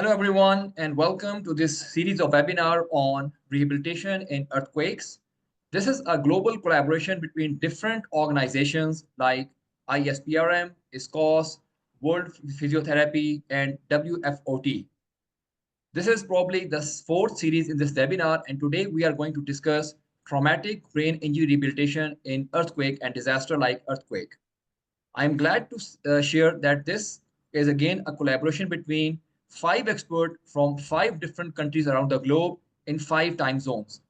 Hello, everyone, and welcome to this series of webinar on rehabilitation in earthquakes. This is a global collaboration between different organizations like ISPRM, ISCOS, World Physiotherapy, and WFOT. This is probably the fourth series in this webinar, and today we are going to discuss traumatic brain injury rehabilitation in earthquake and disaster like earthquake. I'm glad to share that this is again a collaboration between five experts from five different countries around the globe in five time zones.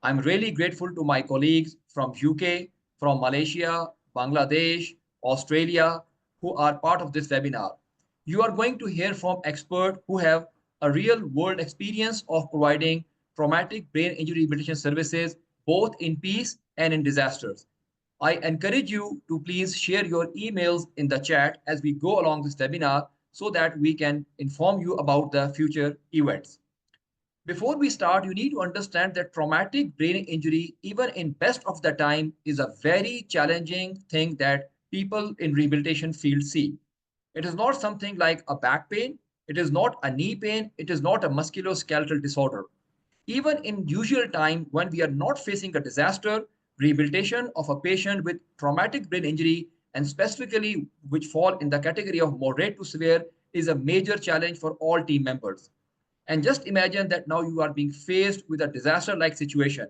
I'm really grateful to my colleagues from UK, from Malaysia, Bangladesh, Australia, who are part of this webinar. You are going to hear from experts who have a real world experience of providing traumatic brain injury rehabilitation services both in peace and in disasters. I encourage you to please share your emails in the chat as we go along this webinar so that we can inform you about the future events. Before we start, you need to understand that traumatic brain injury, even in best of the time, is a very challenging thing that people in rehabilitation field see. It is not something like a back pain. It is not a knee pain. It is not a musculoskeletal disorder. Even in usual time, when we are not facing a disaster, rehabilitation of a patient with traumatic brain injury and specifically which fall in the category of moderate to severe is a major challenge for all team members. And just imagine that now you are being faced with a disaster like situation.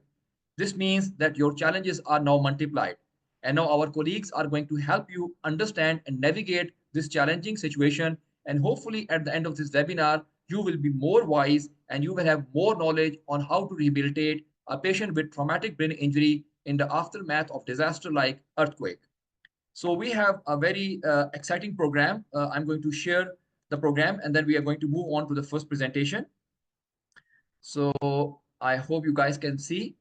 This means that your challenges are now multiplied. And now our colleagues are going to help you understand and navigate this challenging situation. And hopefully, at the end of this webinar, you will be more wise and you will have more knowledge on how to rehabilitate a patient with traumatic brain injury in the aftermath of disaster like earthquake. So we have a very exciting program. I'm going to share the program and then we are going to move on to the first presentation. So I hope you guys can see.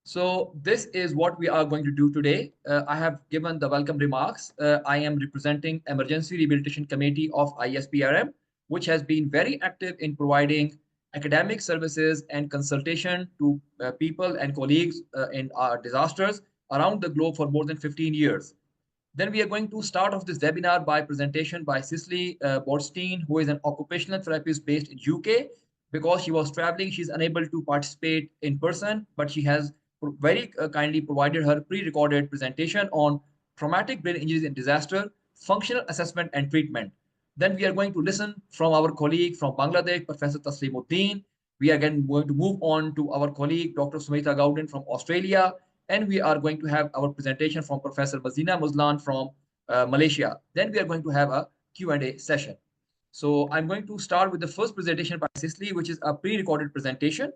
So this is what we are going to do today. I have given the welcome remarks. I am representing Emergency Rehabilitation Committee of ISPRM, which has been very active in providing academic services and consultation to people and colleagues in disasters around the globe for more than 15 years. Then we are going to start off this webinar by presentation by Cicely Borstein, who is an occupational therapist based in UK. Because she was traveling, she's unable to participate in person, but she has very kindly provided her pre-recorded presentation on traumatic brain injuries in disaster, functional assessment and treatment. Then we are going to listen from our colleague from Bangladesh, Professor Taslimuddin. We are again going to move on to our colleague, Dr. Sumita Gowden from Australia, and we are going to have our presentation from Professor Mazina Muzlan from Malaysia. Then we are going to have a Q&A session. So I'm going to start with the first presentation by Cicely, which is a pre-recorded presentation.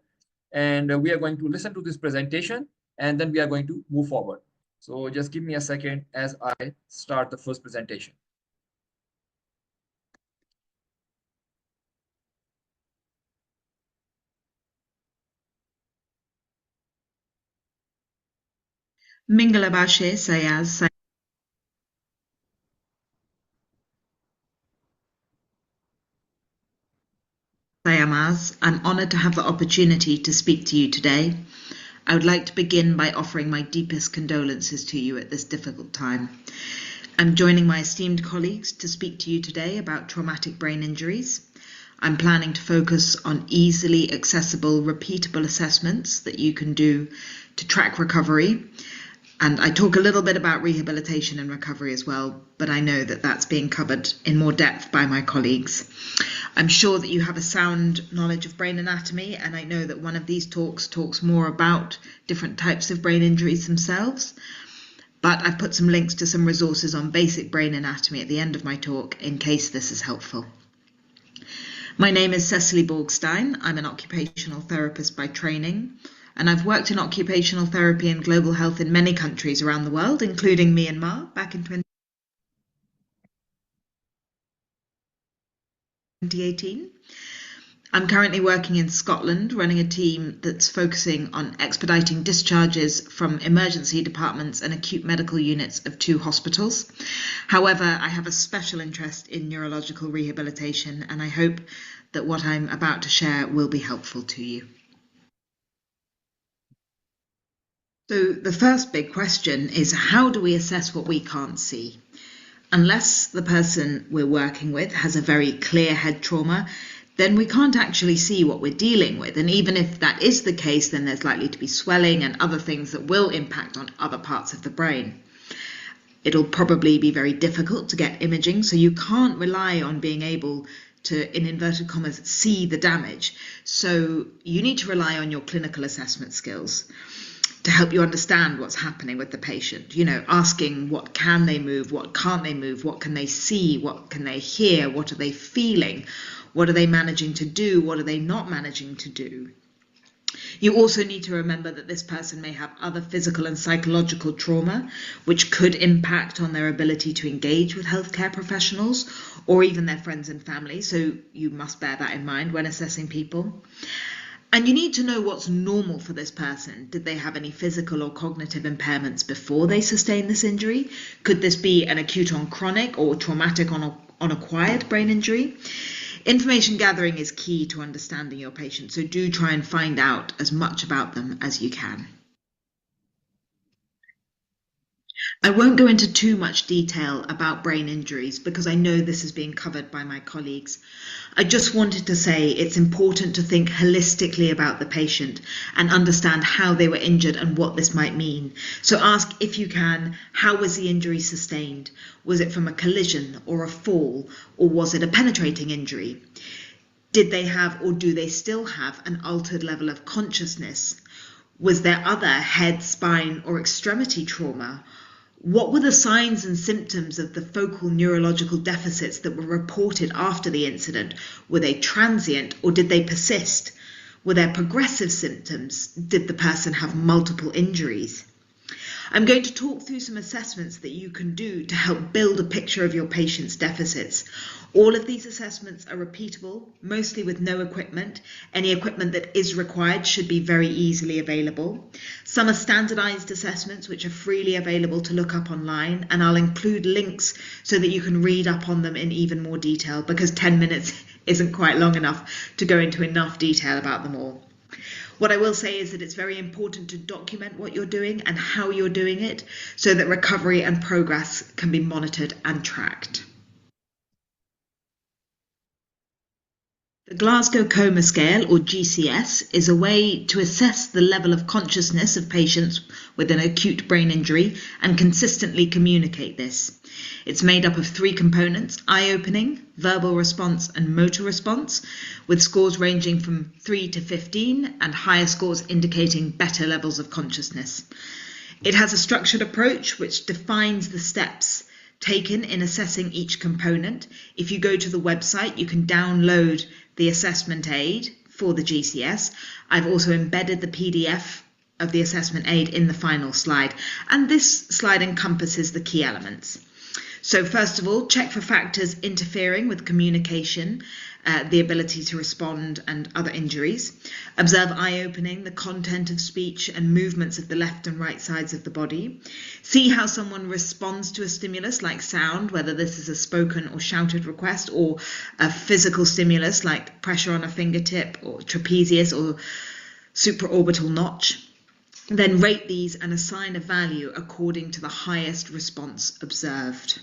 And we are going to listen to this presentation, and then we are going to move forward. So just give me a second as I start the first presentation. Mingalabashe Sayaz Sayamaz, I'm honoured to have the opportunity to speak to you today. I would like to begin by offering my deepest condolences to you at this difficult time. I'm joining my esteemed colleagues to speak to you today about traumatic brain injuries. I'm planning to focus on easily accessible, repeatable assessments that you can do to track recovery. And I talk a little bit about rehabilitation and recovery as well, but I know that that's being covered in more depth by my colleagues. I'm sure that you have a sound knowledge of brain anatomy, and I know that one of these talks more about different types of brain injuries themselves. But I've put some links to some resources on basic brain anatomy at the end of my talk in case this is helpful. My name is Cicely Borgstein. I'm an occupational therapist by training, and I've worked in occupational therapy and global health in many countries around the world, including Myanmar back in 2018. I'm currently working in Scotland, running a team that's focusing on expediting discharges from emergency departments and acute medical units of 2 hospitals. However, I have a special interest in neurological rehabilitation, and I hope that what I'm about to share will be helpful to you. So the first big question is, how do we assess what we can't see? Unless the person we're working with has a very clear head trauma, then we can't actually see what we're dealing with. And even if that is the case, then there's likely to be swelling and other things that will impact on other parts of the brain. It'll probably be very difficult to get imaging, so you can't rely on being able to, in inverted commas, see the damage. So you need to rely on your clinical assessment skills to help you understand what's happening with the patient. You know, asking what can they move, what can't they move, what can they see, what can they hear, what are they feeling, what are they managing to do, what are they not managing to do. You also need to remember that this person may have other physical and psychological trauma, which could impact on their ability to engage with healthcare professionals or even their friends and family. So you must bear that in mind when assessing people. And you need to know what's normal for this person. Did they have any physical or cognitive impairments before they sustained this injury? Could this be an acute on chronic or traumatic on acquired brain injury? Information gathering is key to understanding your patient, so do try and find out as much about them as you can. I won't go into too much detail about brain injuries because I know this is being covered by my colleagues. I just wanted to say it's important to think holistically about the patient and understand how they were injured and what this might mean. So ask, if you can, how was the injury sustained? Was it from a collision or a fall, or was it a penetrating injury? Did they have, or do they still have, an altered level of consciousness? Was there other head, spine, or extremity trauma? What were the signs and symptoms of the focal neurological deficits that were reported after the incident? Were they transient or did they persist? Were there progressive symptoms? Did the person have multiple injuries? I'm going to talk through some assessments that you can do to help build a picture of your patient's deficits. All of these assessments are repeatable, mostly with no equipment. Any equipment that is required should be very easily available. Some are standardized assessments which are freely available to look up online, and I'll include links so that you can read up on them in even more detail, because 10 minutes isn't quite long enough to go into enough detail about them all. What I will say is that it's very important to document what you're doing and how you're doing it so that recovery and progress can be monitored and tracked. The Glasgow Coma Scale, or GCS, is a way to assess the level of consciousness of patients with an acute brain injury and consistently communicate this. It's made up of 3 components: eye-opening, verbal response, and motor response, with scores ranging from 3 to 15 and higher scores indicating better levels of consciousness. It has a structured approach which defines the steps taken in assessing each component. If you go to the website, you can download the assessment aid for the GCS. I've also embedded the PDF of the assessment aid in the final slide, and this slide encompasses the key elements. So first of all, check for factors interfering with communication, the ability to respond, and other injuries. Observe eye-opening, the content of speech, and movements of the left and right sides of the body. See how someone responds to a stimulus like sound, whether this is a spoken or shouted request, or a physical stimulus like pressure on a fingertip, or trapezius, or supraorbital notch. Then rate these and assign a value according to the highest response observed.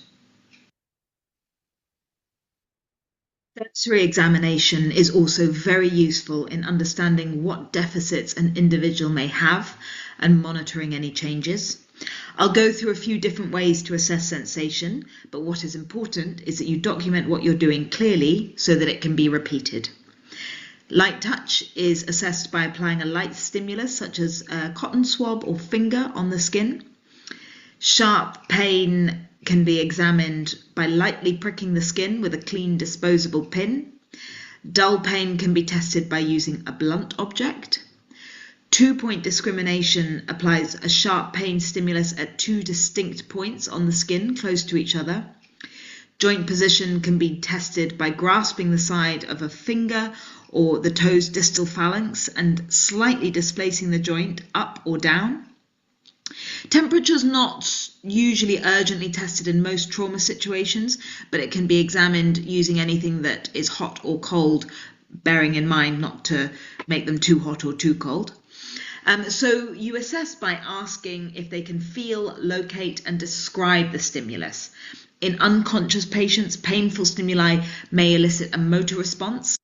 Sensory examination is also very useful in understanding what deficits an individual may have and monitoring any changes. I'll go through a few different ways to assess sensation, but what is important is that you document what you're doing clearly so that it can be repeated. Light touch is assessed by applying a light stimulus such as a cotton swab or finger on the skin. Sharp pain can be examined by lightly pricking the skin with a clean disposable pin. Dull pain can be tested by using a blunt object. 2-point discrimination applies a sharp pain stimulus at 2 distinct points on the skin close to each other. Joint position can be tested by grasping the side of a finger or the toe's distal phalanx and slightly displacing the joint up or down. Temperature is not usually urgently tested in most trauma situations, but it can be examined using anything that is hot or cold, bearing in mind not to make them too hot or too cold. So you assess by asking if they can feel, locate, and describe the stimulus. In unconscious patients, painful stimuli may elicit a motor response.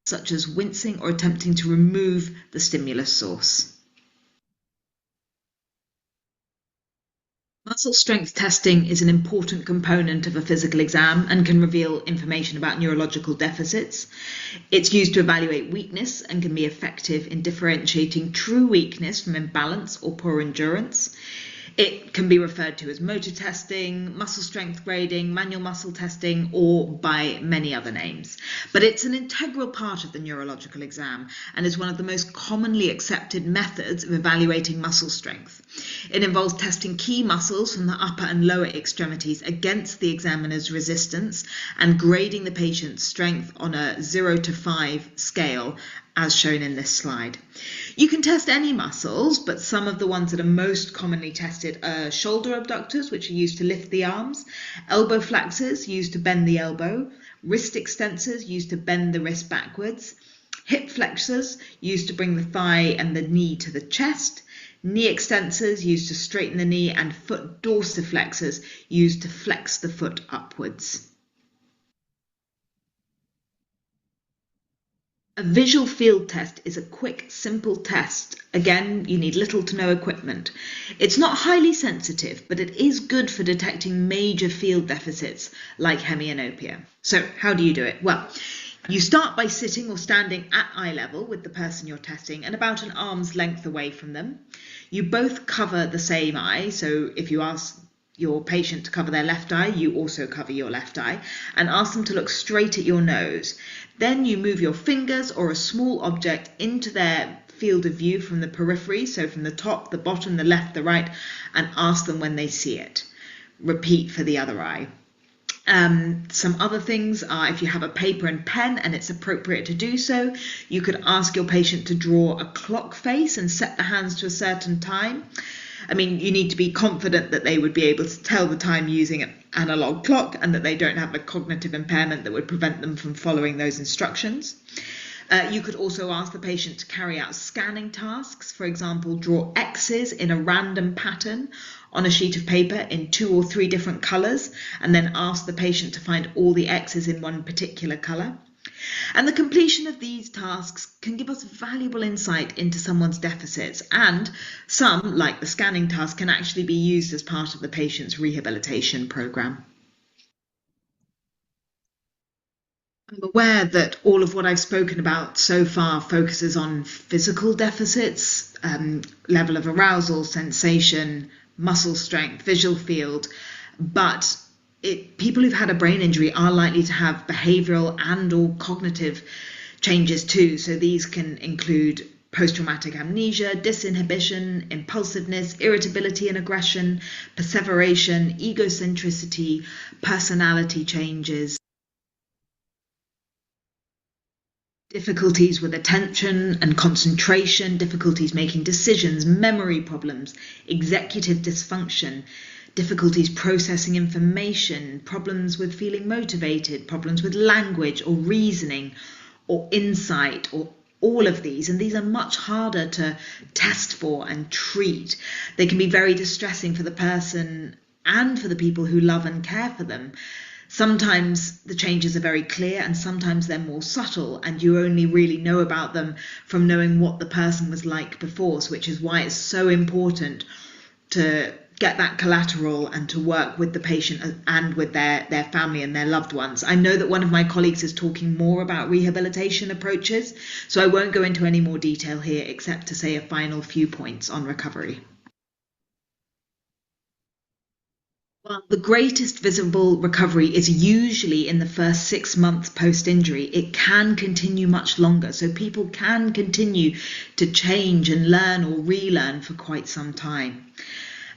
such as wincing or attempting to remove the stimulus source. Muscle strength testing is an important component of a physical exam and can reveal information about neurological deficits. It's used to evaluate weakness and can be effective in differentiating true weakness from imbalance or poor endurance. It can be referred to as motor testing, muscle strength grading, manual muscle testing, or by many other names. But it's an integral part of the neurological exam and is one of the most commonly accepted methods of evaluating muscle strength. It involves testing key muscles from the upper and lower extremities against the examiner's resistance and grading the patient's strength on a 0 to 5 scale, as shown in this slide. You can test any muscles, but some of the ones that are most commonly tested are shoulder abductors, which are used to lift the arms, elbow flexors used to bend the elbow, wrist extensors used to bend the wrist backwards, hip flexors used to bring the thigh and the knee to the chest, knee extensors used to straighten the knee, and foot dorsiflexors used to flex the foot upwards. A visual field test is a quick, simple test. Again, you need little to no equipment. It's not highly sensitive, but it is good for detecting major field deficits like hemianopia. So how do you do it? Well, you start by sitting or standing at eye level with the person you're testing and about an arm's length away from them. You both cover the same eye, so if you ask your patient to cover their left eye, you also cover your left eye, and ask them to look straight at your nose. Then you move your fingers or a small object into their field of view from the periphery, so from the top, the bottom, the left, the right, and ask them when they see it. Repeat for the other eye. Some other things are, if you have a paper and pen and it's appropriate to do so, you could ask your patient to draw a clock face and set the hands to a certain time. I mean, you need to be confident that they would be able to tell the time using an analog clock and that they don't have a cognitive impairment that would prevent them from following those instructions. You could also ask the patient to carry out scanning tasks. For example, draw X's in a random pattern on a sheet of paper in 2 or 3 different colours, and then ask the patient to find all the X's in one particular colour. And the completion of these tasks can give us valuable insight into someone's deficits, and some, like the scanning task, can actually be used as part of the patient's rehabilitation programme. I'm aware that all of what I've spoken about so far focuses on physical deficits, level of arousal, sensation, muscle strength, visual field, but people who've had a brain injury are likely to have behavioural and or cognitive changes too. So these can include post-traumatic amnesia, disinhibition, impulsiveness, irritability and aggression, perseveration, egocentricity, personality changes, difficulties with attention and concentration, difficulties making decisions, memory problems, executive dysfunction, difficulties processing information, problems with feeling motivated, problems with language or reasoning or insight, or all of these. And these are much harder to test for and treat. They can be very distressing for the person and for the people who love and care for them. Sometimes the changes are very clear and sometimes they're more subtle, and you only really know about them from knowing what the person was like before, which is why it's so important to get that collateral and to work with the patient and with their family and their loved ones. I know that one of my colleagues is talking more about rehabilitation approaches, so I won't go into any more detail here except to say a final few points on recovery. Well, the greatest visible recovery is usually in the first 6 months post-injury. It can continue much longer, so people can continue to change and learn or relearn for quite some time.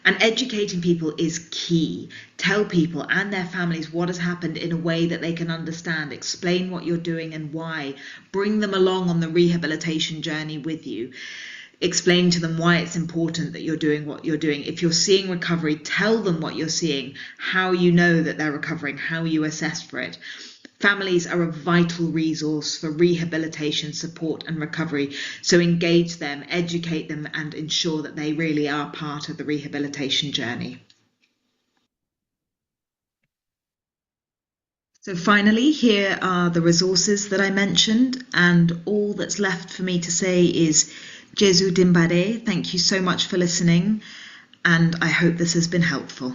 And educating people is key. Tell people and their families what has happened in a way that they can understand. Explain what you're doing and why. Bring them along on the rehabilitation journey with you. Explain to them why it's important that you're doing what you're doing. If you're seeing recovery, tell them what you're seeing, how you know that they're recovering, how you assess for it. Families are a vital resource for rehabilitation, support and recovery. So engage them, educate them and ensure that they really are part of the rehabilitation journey. So finally, here are the resources that I mentioned, and all that's left for me to say is Jesu Dimbare, thank you so much for listening, and I hope this has been helpful.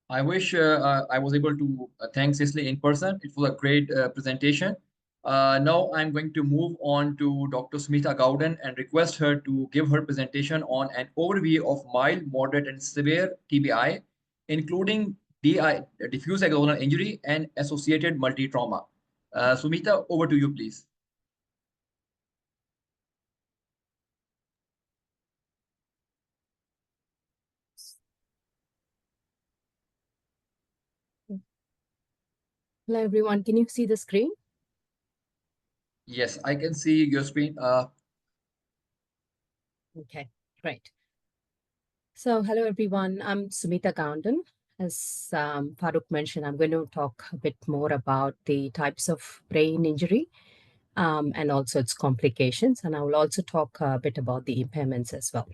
I wish I was able to thank Cicely in person. It was a great presentation. Now I'm going to move on to Dr. Smita Gowden and request her to give her presentation on an overview of mild, moderate, and severe TBI, including diffuse axonal injury and associated multi-trauma. Sumita, over to you, please. Hello, everyone. Can you see the screen? Yes, I can see your screen. Okay, great. So, hello, everyone. I'm Sumita Gowden. As Farooq mentioned, I'm going to talk a bit more about the types of brain injury and also its complications. And I will also talk a bit about the impairments as well.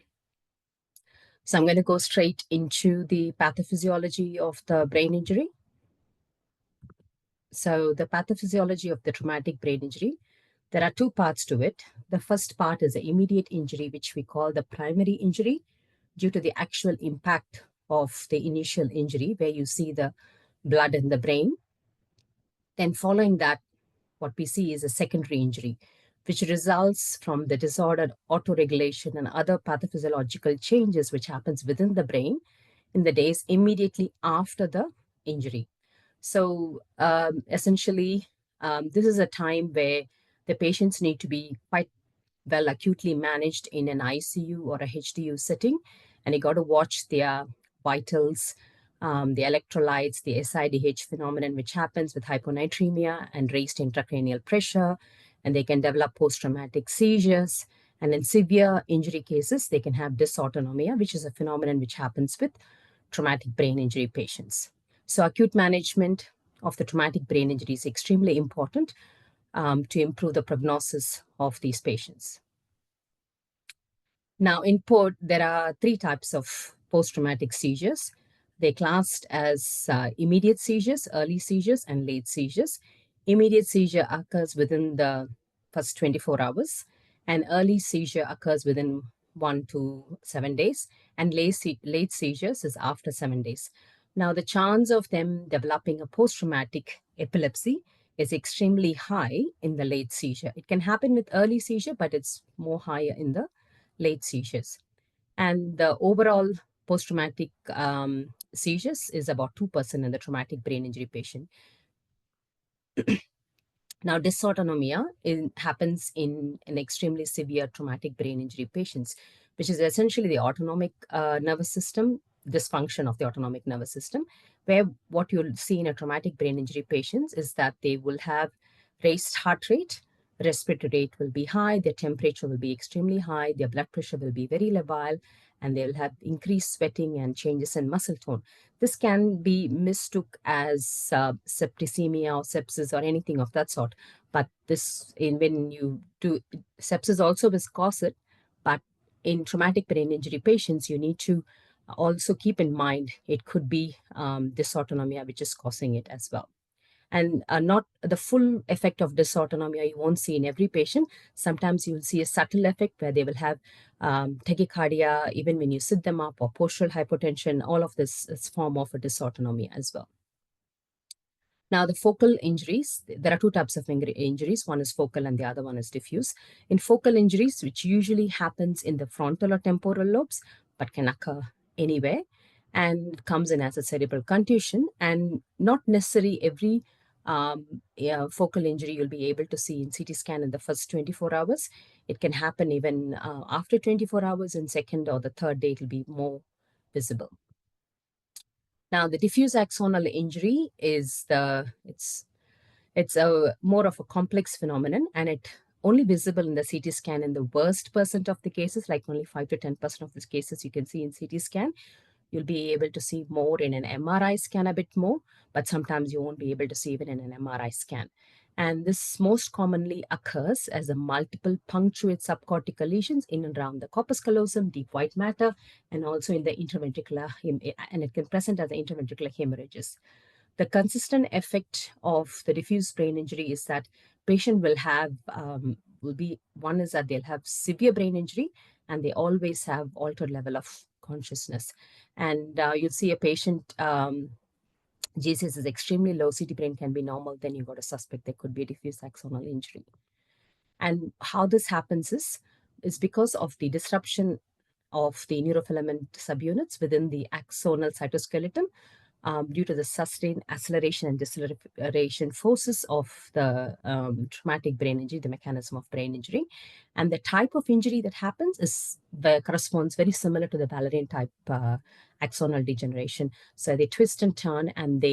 So, I'm going to go straight into the pathophysiology of the brain injury. So, the pathophysiology of the traumatic brain injury, there are two parts to it. The first part is the immediate injury, which we call the primary injury, due to the actual impact of the initial injury, where you see the blood in the brain. Then, following that, what we see is a secondary injury, which results from the disordered autoregulation and other pathophysiological changes which happens within the brain in the days immediately after the injury. So, essentially, this is a time where the patients need to be quite well acutely managed in an ICU or a HDU setting, and you got to watch their vitals, the electrolytes, the SIDH phenomenon, which happens with hyponatremia and raised intracranial pressure, and they can develop post-traumatic seizures. And in severe injury cases, they can have dysautonomia, which is a phenomenon which happens with traumatic brain injury patients. So acute management of the traumatic brain injury is extremely important to improve the prognosis of these patients. Now, in POD, there are three types of post-traumatic seizures. They're classed as immediate seizures, early seizures, and late seizures. Immediate seizure occurs within the first 24 hours, and early seizure occurs within 1 to 7 days, and late seizures is after 7 days. Now, the chance of them developing a post-traumatic epilepsy is extremely high in the late seizure. It can happen with early seizure, but it's more higher in the late seizures. And the overall post-traumatic seizures is about 2% in the traumatic brain injury patient. Now, dysautonomia happens in an extremely severe traumatic brain injury patients, which is essentially the autonomic nervous system, dysfunction of the autonomic nervous system, where what you'll see in a traumatic brain injury patients is that they will have raised heart rate, respiratory rate will be high, their temperature will be extremely high, their blood pressure will be very labile, and they'll have increased sweating and changes in muscle tone. This can be mistook as septicemia or sepsis or anything of that sort. But when you do sepsis, also is cause it. But in traumatic brain injury patients, you need to also keep in mind it could be dysautonomia, which is causing it as well. And not the full effect of dysautonomia you won't see in every patient. Sometimes you'll see a subtle effect where they will have tachycardia even when you sit them up, or postural hypotension. All of this is form of a dysautonomia as well. Now, the focal injuries, there are two types of injuries. One is focal and the other one is diffuse. In focal injuries, which usually happens in the frontal or temporal lobes, but can occur anywhere, and comes in as a cerebral contusion, and not necessarily every focal injury you'll be able to see in CT scan in the first 24 hours. It can happen even after 24 hours, in second or the third day, it'll be more visible. Now, the diffuse axonal injury is it's a more of a complex phenomenon, and it only visible in the CT scan in the worst percent of the cases, like only 5 to 10% of the cases you can see in CT scan. You'll be able to see more in an MRI scan, a bit more, but sometimes you won't be able to see even in an MRI scan. And this most commonly occurs as a multiple punctuate subcortical lesions in and around the corpus callosum, deep white matter, and also in the interventricular, and it can present as the interventricular hemorrhages. The consistent effect of the diffuse brain injury is that patient will have, will be, one is that they'll have severe brain injury and they always have altered level of consciousness. And you'll see a patient, GCS is extremely low, CT brain can be normal, then you got to suspect there could be a diffuse axonal injury. And how this happens is because of the disruption of the neurofilament subunits within the axonal cytoskeleton, due to the sustained acceleration and deceleration forces of the traumatic brain injury, the mechanism of brain injury. And the type of injury that happens corresponds very similar to the ballerine type axonal degeneration. So they twist and turn, and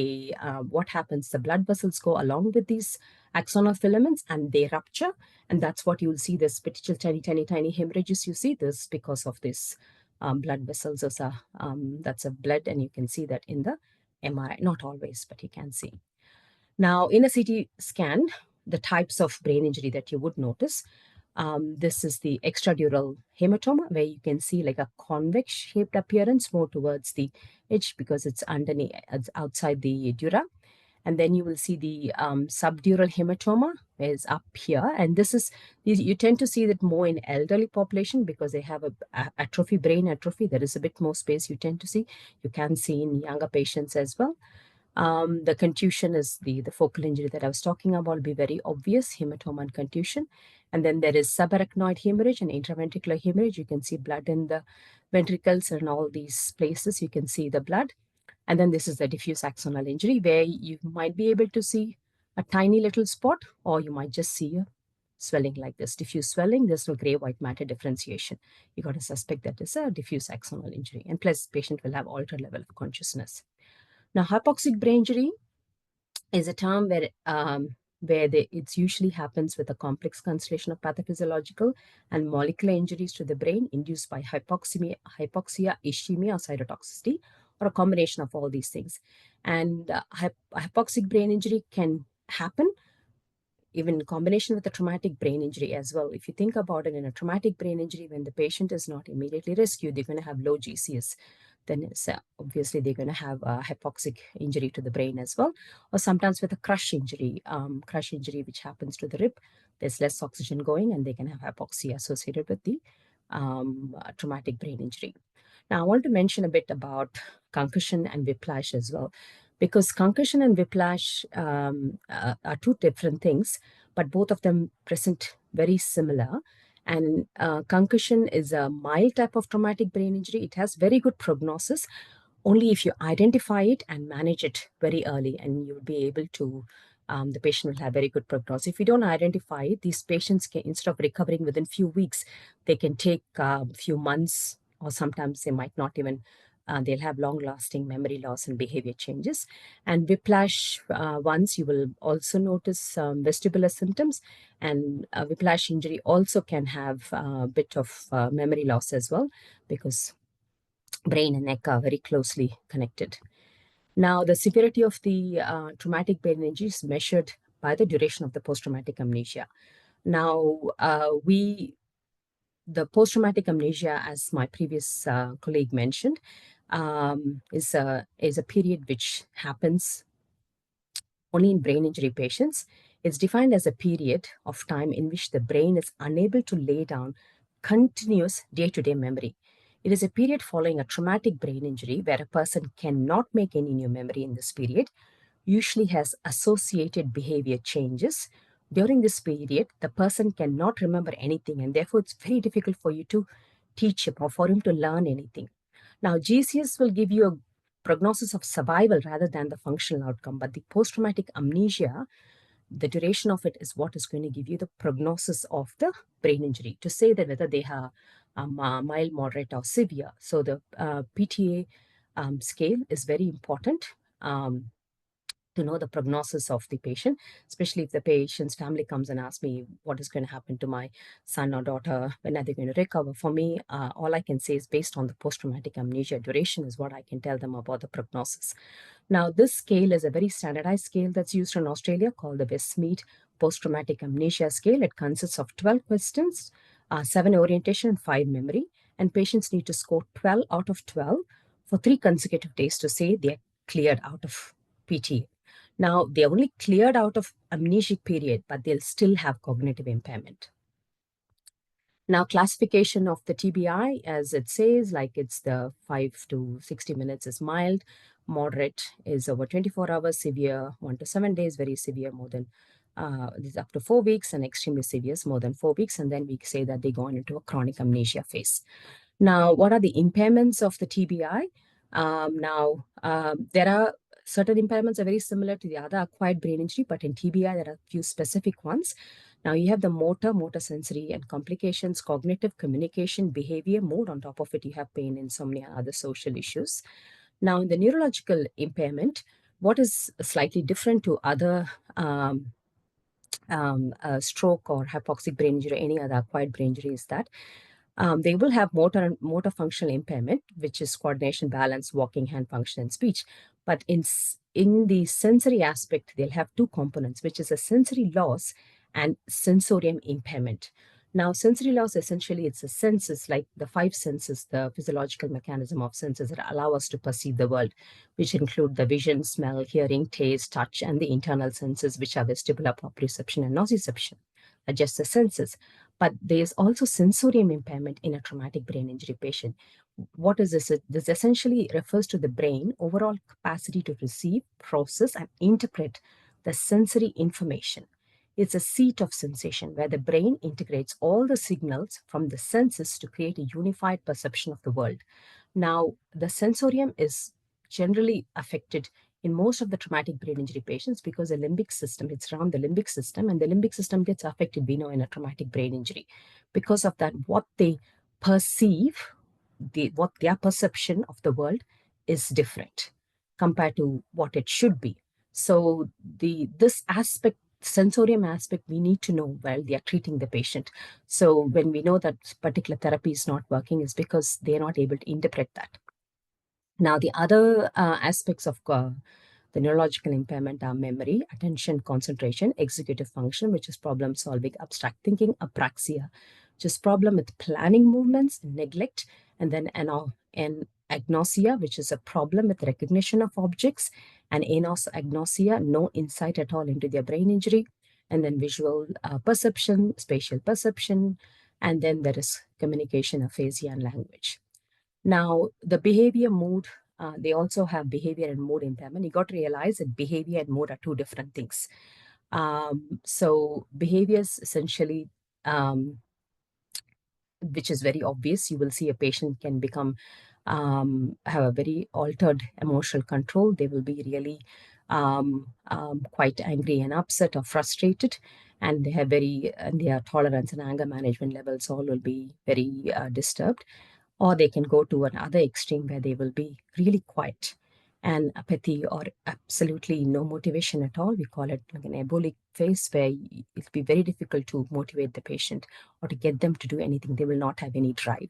what happens, the blood vessels go along with these axonal filaments and they rupture. And that's what you'll see, this particular tiny hemorrhages. You see this because of this blood vessels. That's a blood, and you can see that in the MRI, not always, but you can see. Now, in a CT scan, the types of brain injury that you would notice, this is the extradural hematoma, where you can see like a convex shaped appearance more towards the edge because it's underneath, it's outside the dura. And then you will see the subdural hematoma, where it's up here. And this is, you tend to see that more in elderly population because they have a atrophy, brain atrophy. There is a bit more space you tend to see. You can see in younger patients as well. The contusion is the focal injury that I was talking about, will be very obvious, hematoma and contusion. And then there is subarachnoid hemorrhage and intraventricular hemorrhage. You can see blood in the ventricles and all these places. You can see the blood. And then this is the diffuse axonal injury, where you might be able to see a tiny little spot, or you might just see a swelling like this. Diffuse swelling, there's no gray white matter differentiation. You got to suspect that is a diffuse axonal injury. And plus, patient will have altered level of consciousness. Now, hypoxic brain injury is a term where it usually happens with a complex constellation of pathophysiological and molecular injuries to the brain induced by hypoxia, ischemia, or cytotoxicity, or a combination of all these things. And hypoxic brain injury can happen even in combination with a traumatic brain injury as well. If you think about it, in a traumatic brain injury, when the patient is not immediately rescued, they're going to have low GCS. Then obviously they're going to have a hypoxic injury to the brain as well. Or sometimes with a crush injury which happens to the rib, there's less oxygen going and they can have hypoxia associated with the traumatic brain injury. Now, I want to mention a bit about concussion and whiplash as well, because concussion and whiplash are two different things, but both of them present very similar. And concussion is a mild type of traumatic brain injury. It has very good prognosis only if you identify it and manage it very early, and you'll be able to, the patient will have very good prognosis. If you don't identify it, these patients can, instead of recovering within few weeks, they can take a few months, or sometimes they might not even, they'll have long-lasting memory loss and behavior changes. And whiplash ones, you will also notice vestibular symptoms, and whiplash injury also can have a bit of memory loss as well, because brain and neck are very closely connected. Now, the severity of the traumatic brain injury is measured by the duration of the post-traumatic amnesia. Now, the post-traumatic amnesia, as my previous colleague mentioned, is a period which happens only in brain injury patients. It's defined as a period of time in which the brain is unable to lay down continuous day-to-day memory. It is a period following a traumatic brain injury where a person cannot make any new memory in this period, usually has associated behavior changes. During this period, the person cannot remember anything, and therefore it's very difficult for you to teach him or for him to learn anything. Now, GCS will give you a prognosis of survival rather than the functional outcome, but the post-traumatic amnesia, the duration of it is what is going to give you the prognosis of the brain injury to say that whether they have mild, moderate, or severe. So the PTA scale is very important. To know the prognosis of the patient, especially if the patient's family comes and asks me what is going to happen to my son or daughter, when are they going to recover. For me, all I can say is based on the post-traumatic amnesia duration is what I can tell them about the prognosis. Now, this scale is a very standardized scale that's used in Australia called the Westmead post-traumatic amnesia scale. It consists of 12 questions, 7 orientation and 5 memory. And patients need to score 12 out of 12 for 3 consecutive days to say they're cleared out of PTA. Now, they're only cleared out of amnesic period, but they'll still have cognitive impairment. Now, classification of the TBI, as it says, like it's the 5 to 60 minutes is mild, moderate is over 24 hours, severe 1 to 7 days, very severe more than this is up to 4 weeks, and extremely severe is more than 4 weeks. And then we say that they go on into a chronic amnesia phase. Now, what are the impairments of the TBI? There are certain impairments are very similar to the other acquired brain injury, but in TBI, there are a few specific ones. Now, you have the motor sensory and complications, cognitive, communication, behavior, mood. On top of it, you have pain, insomnia, other social issues. Now, in the neurological impairment, what is slightly different to other stroke or hypoxic brain injury, any other acquired brain injury, is that they will have motor functional impairment, which is coordination, balance, walking, hand function, and speech. But in the sensory aspect, they'll have two components, which is a sensory loss and sensorium impairment. Now, sensory loss, essentially, it's the senses, like the 5 senses, the physiological mechanism of senses that allow us to perceive the world, which include the vision, smell, hearing, taste, touch, and the internal senses, which are vestibular, proprioception, and nociception, are just the senses. But there's also sensorium impairment in a traumatic brain injury patient. What is this? This essentially refers to the brain overall capacity to receive, process, and interpret the sensory information. It's a seat of sensation where the brain integrates all the signals from the senses to create a unified perception of the world. Now, the sensorium is generally affected in most of the traumatic brain injury patients because the limbic system, it's around the limbic system, and the limbic system gets affected, we know, in a traumatic brain injury. Because of that, what they perceive, what their perception of the world is different compared to what it should be. So this aspect, sensorium aspect, we need to know while they are treating the patient. So when we know that particular therapy is not working, is because they are not able to interpret that. Now, the other aspects of the neurological impairment are memory, attention, concentration, executive function, which is problem solving, abstract thinking, apraxia, which is problem with planning movements, neglect, and then an agnosia, which is a problem with recognition of objects, and anosagnosia, no insight at all into their brain injury, and then visual perception, spatial perception, and then there is communication, aphasia, and language. Now, the behavior mood, they also have behavior and mood impairment. You got to realize that behavior and mood are two different things. So behaviors essentially, which is very obvious, you will see a patient can become, have a very altered emotional control. They will be really quite angry and upset or frustrated, and they have and their tolerance and anger management levels all will be very disturbed. Or they can go to another extreme where they will be really quiet and apathy or absolutely no motivation at all. We call it like an embolic phase where it'll be very difficult to motivate the patient or to get them to do anything. They will not have any drive.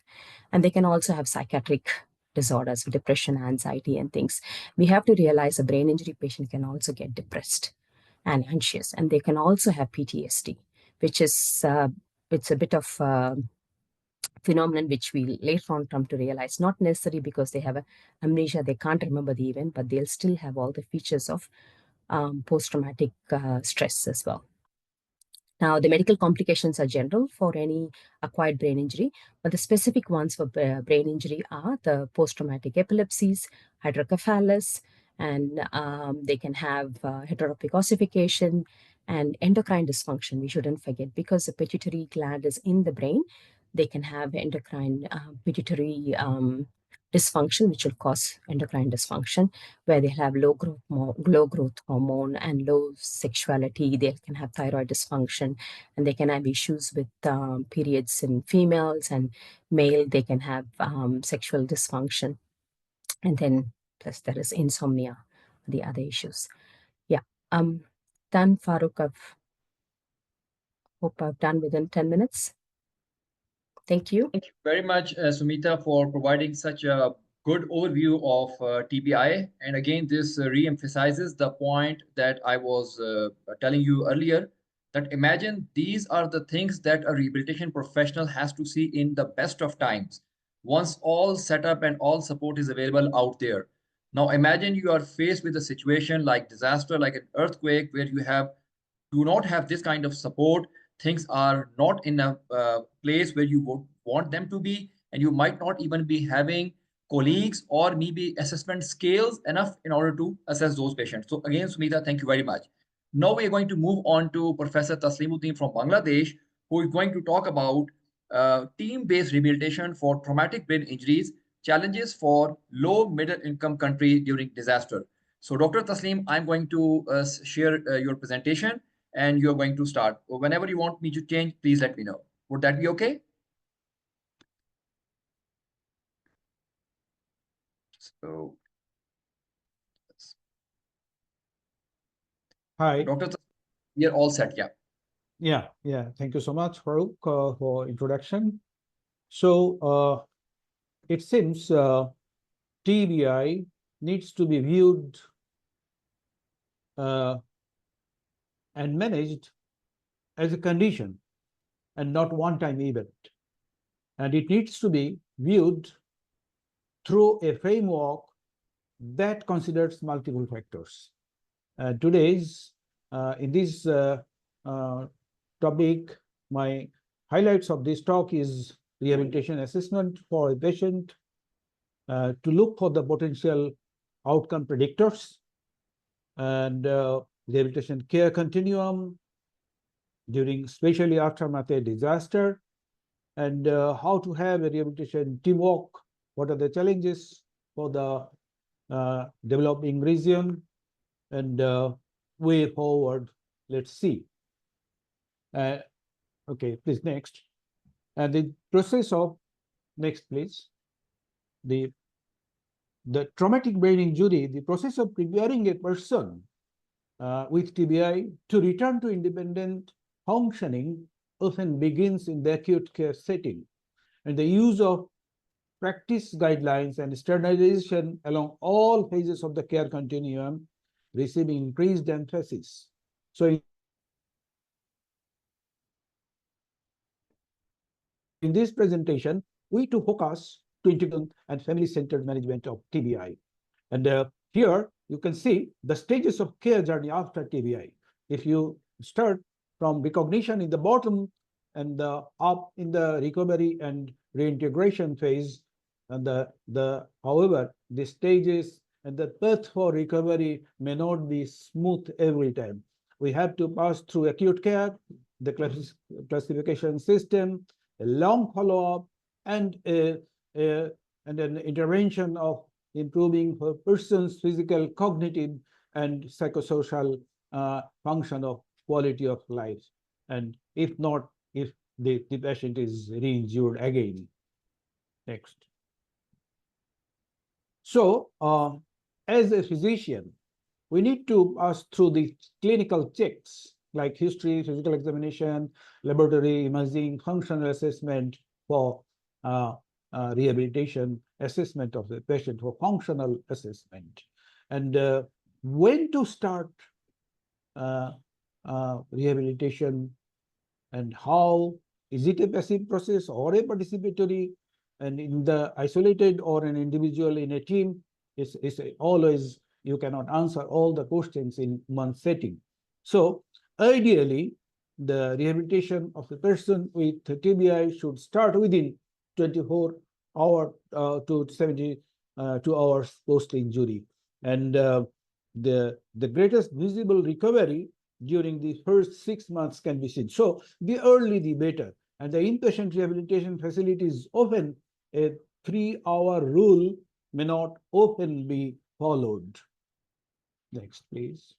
And they can also have psychiatric disorders, depression, anxiety, and things. We have to realize a brain injury patient can also get depressed and anxious, and they can also have PTSD, which is it's a bit of phenomenon which we later on come to realize, not necessarily because they have amnesia, they can't remember the event, but they'll still have all the features of post-traumatic stress as well. Now, the medical complications are general for any acquired brain injury, but the specific ones for brain injury are the post-traumatic epilepsies, hydrocephalus, and they can have heteropic ossification and endocrine dysfunction. We shouldn't forget, because the pituitary gland is in the brain, they can have endocrine pituitary dysfunction, which will cause endocrine dysfunction, where they have low growth hormone and low sexuality. They can have thyroid dysfunction, and they can have issues with periods in females, and male they can have sexual dysfunction, and then plus there is insomnia, the other issues. Yeah. Done, Farooq. Hope I've done within 10 minutes. Thank you. Thank you very much, Sumita, for providing such a good overview of TBI. And again, this re-emphasizes the point that I was telling you earlier, that imagine these are the things that a rehabilitation professional has to see in the best of times once all setup and all support is available out there. Now imagine you are faced with a situation like disaster, like an earthquake, where you have do not have this kind of support. Things are not in a place where you would want them to be, and you might not even be having colleagues or maybe assessment scales enough in order to assess those patients. So again, Sumita, thank you very much. Now we are going to move on to Professor Taslimuddin from Bangladesh, who is going to talk about team-based rehabilitation for traumatic brain injuries, challenges for low middle income country during disaster. So Dr. Taslim, I'm going to share your presentation and you're going to start. Whenever you want me to change, please let me know. Would that be okay? So, Hi. Dr. Taslim, we are all set. Yeah. Yeah. Thank you so much, Farooq, for introduction. So it seems TBI needs to be viewed and managed as a condition and not one-time event. And it needs to be viewed through a framework that considers multiple factors. Today's in this topic, my highlights of this talk is rehabilitation assessment for a patient to look for the potential outcome predictors and rehabilitation care continuum during, especially aftermath a disaster, and how to have a rehabilitation teamwork, what are the challenges for the developing region, and way forward. Let's see. Okay, please, next. And the process of, next, please. The traumatic brain injury, the process of preparing a person with TBI to return to independent functioning often begins in the acute care setting. And the use of practice guidelines and standardization along all phases of the care continuum receiving increased emphasis. So in this presentation, we to focus to integrate and family-centered management of TBI. And here you can see the stages of care journey after TBI. If you start from recognition in the bottom and up in the recovery and reintegration phase, and however, the stages and the path for recovery may not be smooth every time. We have to pass through acute care, the classification system, a long follow-up, and and an intervention of improving a person's physical, cognitive, and psychosocial function of quality of life. And if not, if the patient is re-injured again. Next. So, as a physician, we need to pass through the clinical checks like history, physical examination, laboratory imaging, functional assessment for rehabilitation, assessment of the patient for functional assessment. And when to start rehabilitation and how, is it a passive process or a participatory, and in the isolated or an individual in a team, is always, you cannot answer all the questions in one setting. So ideally, the rehabilitation of the person with TBI should start within 24 hours to 72 hours post-injury. And the greatest visible recovery during the first 6 months can be seen. So the early, the better. And the inpatient rehabilitation facilities often a 3-hour rule may not often be followed. Next, please.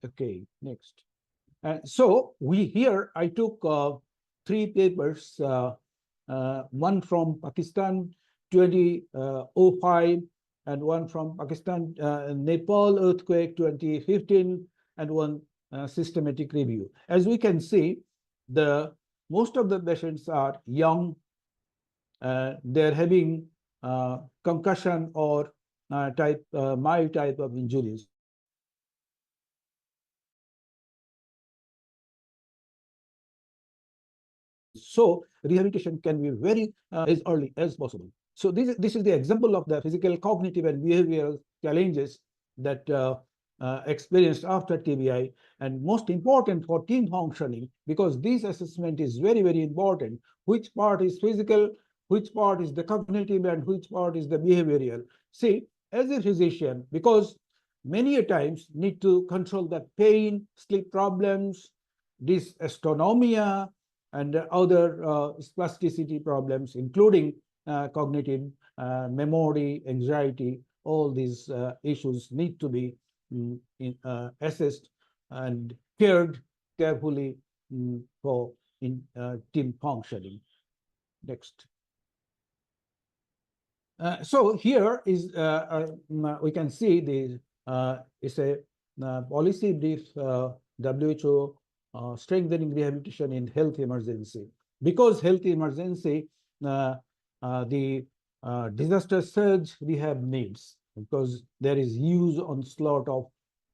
Okay, next. So I took 3 papers, one from Pakistan 2005, and one from Pakistan Nepal earthquake 2015, and one systematic review. As we can see, most of the patients are young. They're having concussion or mild type of injuries. So rehabilitation can be very as early as possible. So this is the example of the physical, cognitive, and behavioral challenges that experienced after TBI, and most important for team functioning, because this assessment is very, very important. Which part is physical, which part is the cognitive, and which part is the behavioral. See, as a physician, because many a times need to control the pain, sleep problems, dysautonomia, and other spasticity problems, including cognitive, memory, anxiety. All these issues need to be assessed and cared carefully for in team functioning. Next. So here is we can see the it's a policy brief, WHO strengthening rehabilitation in health emergency. Because health emergency, the disaster surge rehab needs, because there is huge onslaught of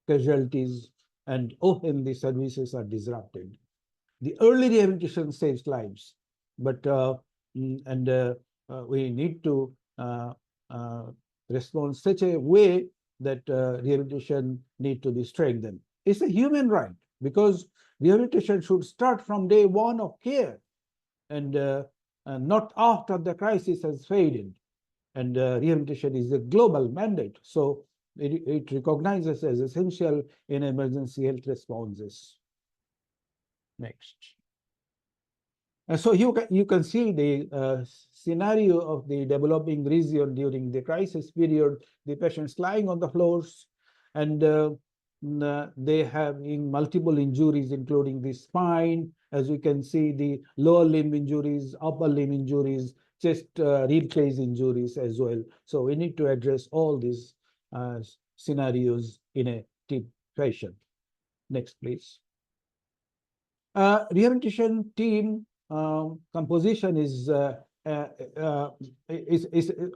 casualties, and often the services are disrupted. The early rehabilitation saves lives, but we need to respond such a way that rehabilitation need to be strengthened. It's a human right, because rehabilitation should start from day one of care, and not after the crisis has faded. And rehabilitation is a global mandate, so it recognizes as essential in emergency health responses. Next. So you can see the scenario of the developing region during the crisis period. The patients lying on the floors, and they have multiple injuries, including the spine. As you can see, the lower limb injuries, upper limb injuries, chest rib cage injuries as well. So we need to address all these scenarios in a deep fashion. Next, please. Rehabilitation team composition is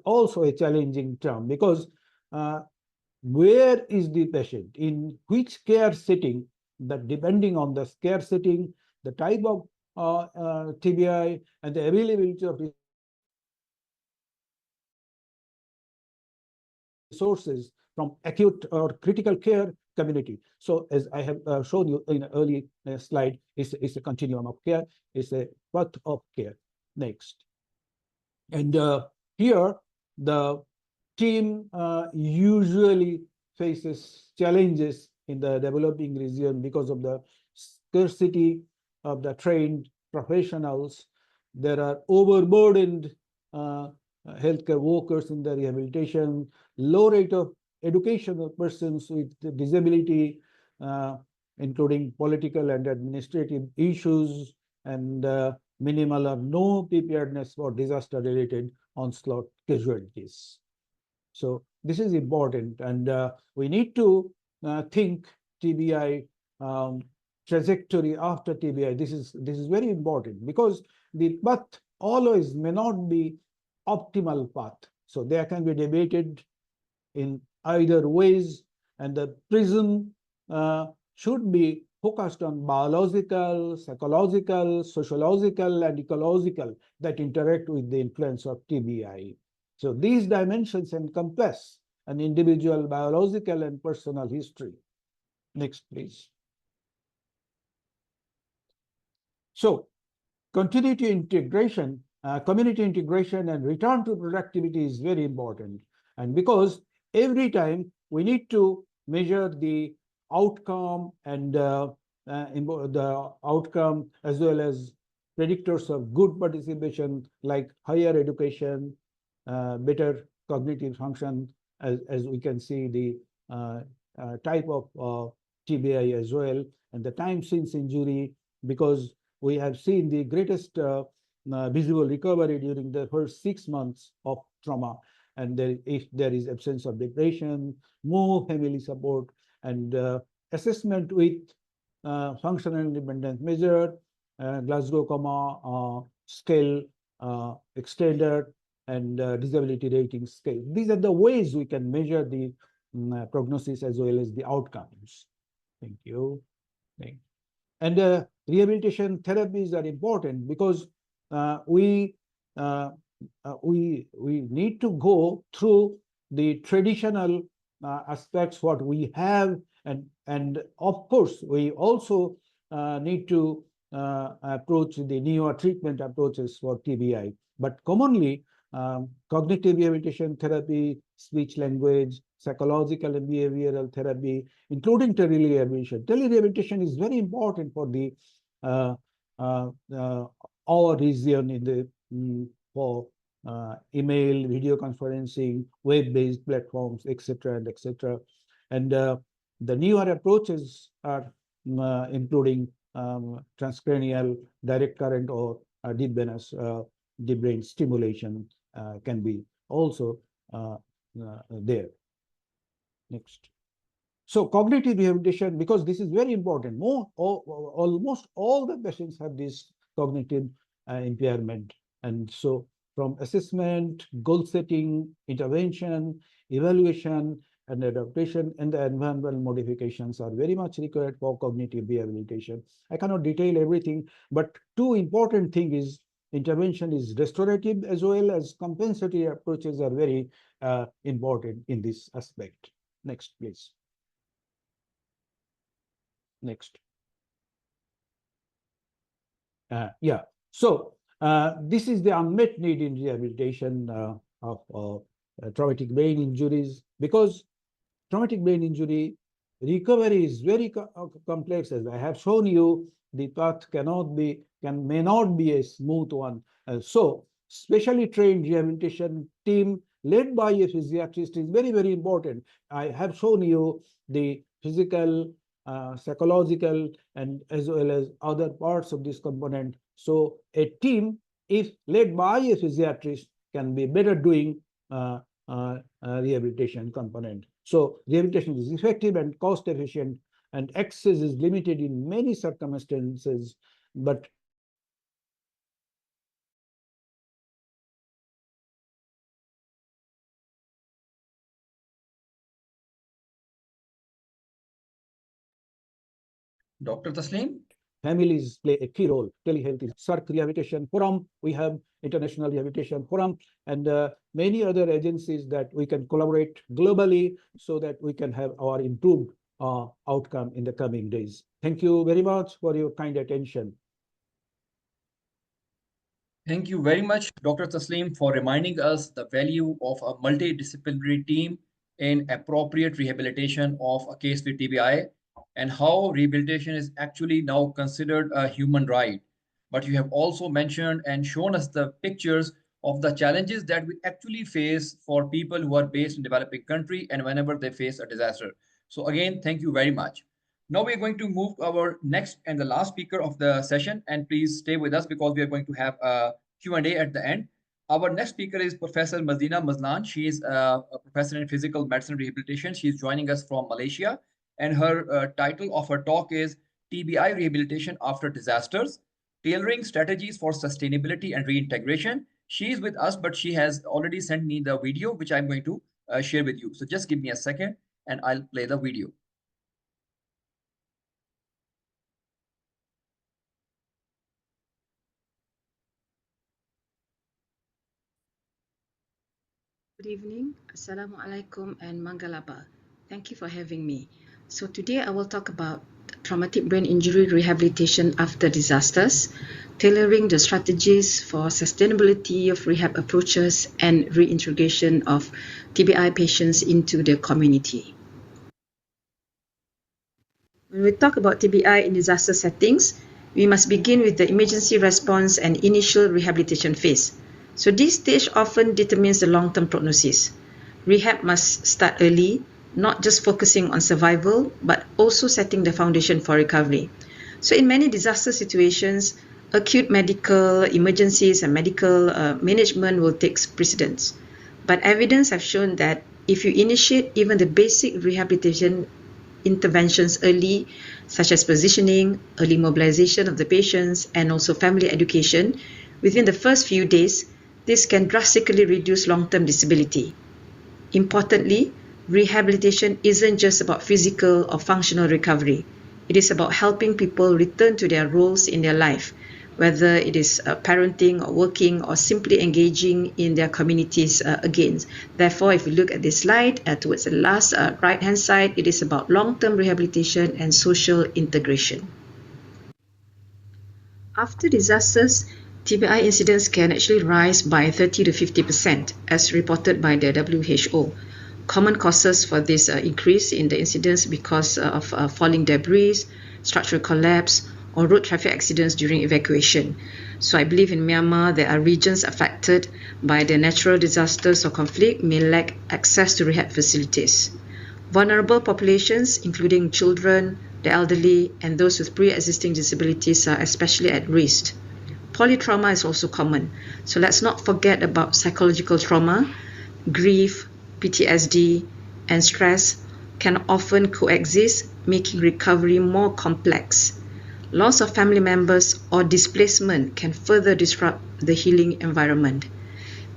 also a challenging term, because where is the patient, in which care setting, that depending on the care setting, the type of TBI, and the availability of resources from acute or critical care community. So as I have shown you in an early slide, it's a continuum of care, it's a path of care. Next. And here, the team usually faces challenges in the developing region because of the scarcity of the trained professionals. There are overburdened healthcare workers in the rehabilitation, low rate of education of persons with disability, including political and administrative issues, and minimal or no preparedness for disaster-related onslaught casualties. So this is important, and we need to think TBI trajectory after TBI. This is very important, because the path always may not be optimal path. So there can be debated in either ways, and the prism should be focused on biological, psychological, sociological, and ecological that interact with the influence of TBI. So these dimensions encompass an individual biological and personal history. Next, please. So community integration and return to productivity is very important. And because every time we need to measure the outcome, and the outcome as well as predictors of good participation, like higher education, better cognitive function, as we can see the type of TBI as well, and the time since injury, because we have seen the greatest visual recovery during the first 6 months of trauma. And if there is absence of depression, more family support, and assessment with functional independence measure, Glasgow Coma scale extended, and disability rating scale. These are the ways we can measure the prognosis as well as the outcomes. Thank you. And rehabilitation therapies are important because we need to go through the traditional aspects what we have, and of course we also need to approach the newer treatment approaches for TBI. But commonly, cognitive rehabilitation therapy, speech language, psychological and behavioral therapy, including telerehabilitation. Telerehabilitation is very important for the uh, our region in the for email, video conferencing, web-based platforms, etc. and etc. And the newer approaches are including transcranial direct current or deep venous deep brain stimulation can be also there. Next. So cognitive rehabilitation, because this is very important, almost all the patients have this cognitive impairment. And so from assessment, goal setting, intervention, evaluation, and adaptation, and the environmental modifications are very much required for cognitive rehabilitation. I cannot detail everything, but two important things is intervention is restorative as well as compensatory approaches are very important in this aspect. Next, please. Next. Yeah. So this is the unmet need in rehabilitation of traumatic brain injuries, because traumatic brain injury recovery is very complex. As I have shown you, the path may not be a smooth one. So specially trained rehabilitation team led by a physiatrist is very, very important. I have shown you the physical, psychological, and as well as other parts of this component. So a team, if led by a physiatrist, can be better doing rehabilitation component. So rehabilitation is effective and cost efficient, and access is limited in many circumstances, but Dr. Taslim? families play a key role. Telehealth is CERC Rehabilitation Forum. We have International Rehabilitation Forum and many other agencies that we can collaborate globally so that we can have our improved outcome in the coming days. Thank you very much for your kind attention. Thank you very much, Dr. Taslim, for reminding us the value of a multidisciplinary team in appropriate rehabilitation of a case with TBI, and how rehabilitation is actually now considered a human right. But you have also mentioned and shown us the pictures of the challenges that we actually face for people who are based in developing country and whenever they face a disaster. So again, thank you very much. Now we are going to move to our next and the last speaker of the session, and please stay with us because we are going to have a Q&A at the end. Our next speaker is Professor Mazina Mazlan. She is a professor in physical medicine rehabilitation. She is joining us from Malaysia, and her title of her talk is TBI Rehabilitation After Disasters, Tailoring Strategies for Sustainability and Reintegration. She is with us, but she has already sent me the video, which I'm going to share with you. So just give me a second and I'll play the video. Good evening, Assalamualaikum and Mangalaba. Thank you for having me. So today I will talk about traumatic brain injury rehabilitation after disasters, tailoring the strategies for sustainability of rehab approaches and reintegration of TBI patients into the community. When we talk about TBI in disaster settings, we must begin with the emergency response and initial rehabilitation phase. So this stage often determines the long-term prognosis. Rehab must start early, not just focusing on survival, but also setting the foundation for recovery. So in many disaster situations, acute medical emergencies and medical management will take precedence. But evidence have shown that if you initiate even the basic rehabilitation interventions early, such as positioning, early mobilization of the patients, and also family education, within the first few days, this can drastically reduce long-term disability. Importantly, rehabilitation isn't just about physical or functional recovery. It is about helping people return to their roles in their life, whether it is parenting or working or simply engaging in their communities again. Therefore, if you look at this slide towards the last right-hand side, it is about long-term rehabilitation and social integration. After disasters, TBI incidents can actually rise by 30 to 50%, as reported by the WHO. Common causes for this increase in the incidents because of falling debris, structural collapse, or road traffic accidents during evacuation. So I believe in Myanmar, there are regions affected by the natural disasters or conflict may lack access to rehab facilities. Vulnerable populations, including children, the elderly, and those with pre-existing disabilities are especially at risk. Polytrauma is also common. So let's not forget about psychological trauma, grief, PTSD, and stress can often coexist, making recovery more complex. Loss of family members or displacement can further disrupt the healing environment.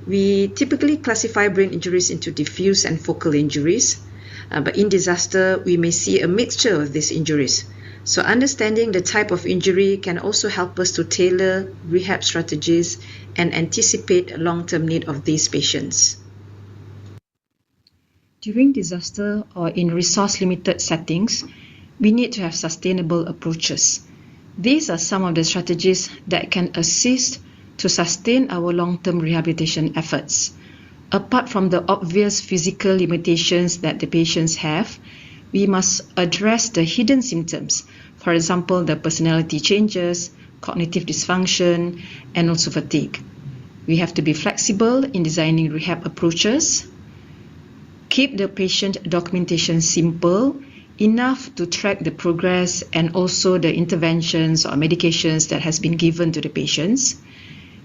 We typically classify brain injuries into diffuse and focal injuries, but in disaster, we may see a mixture of these injuries. So understanding the type of injury can also help us to tailor rehab strategies and anticipate a long-term need of these patients. During disaster or in resource-limited settings, we need to have sustainable approaches. These are some of the strategies that can assist to sustain our long-term rehabilitation efforts. Apart from the obvious physical limitations that the patients have, we must address the hidden symptoms, for example, the personality changes, cognitive dysfunction, and also fatigue. We have to be flexible in designing rehab approaches, keep the patient documentation simple, enough to track the progress and also the interventions or medications that has been given to the patients.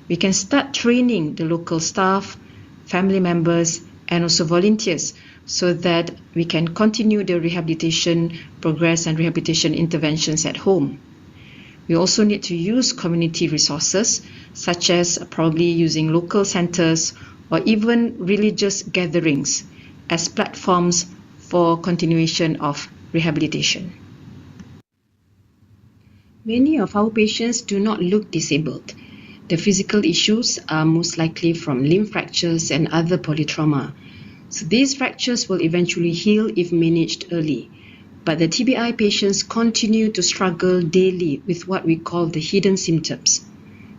We can start training the local staff, family members, and also volunteers so that we can continue the rehabilitation progress and rehabilitation interventions at home. We also need to use community resources, such as probably using local centers or even religious gatherings as platforms for continuation of rehabilitation. Many of our patients do not look disabled. The physical issues are most likely from limb fractures and other polytrauma. So these fractures will eventually heal if managed early. But the TBI patients continue to struggle daily with what we call the hidden symptoms.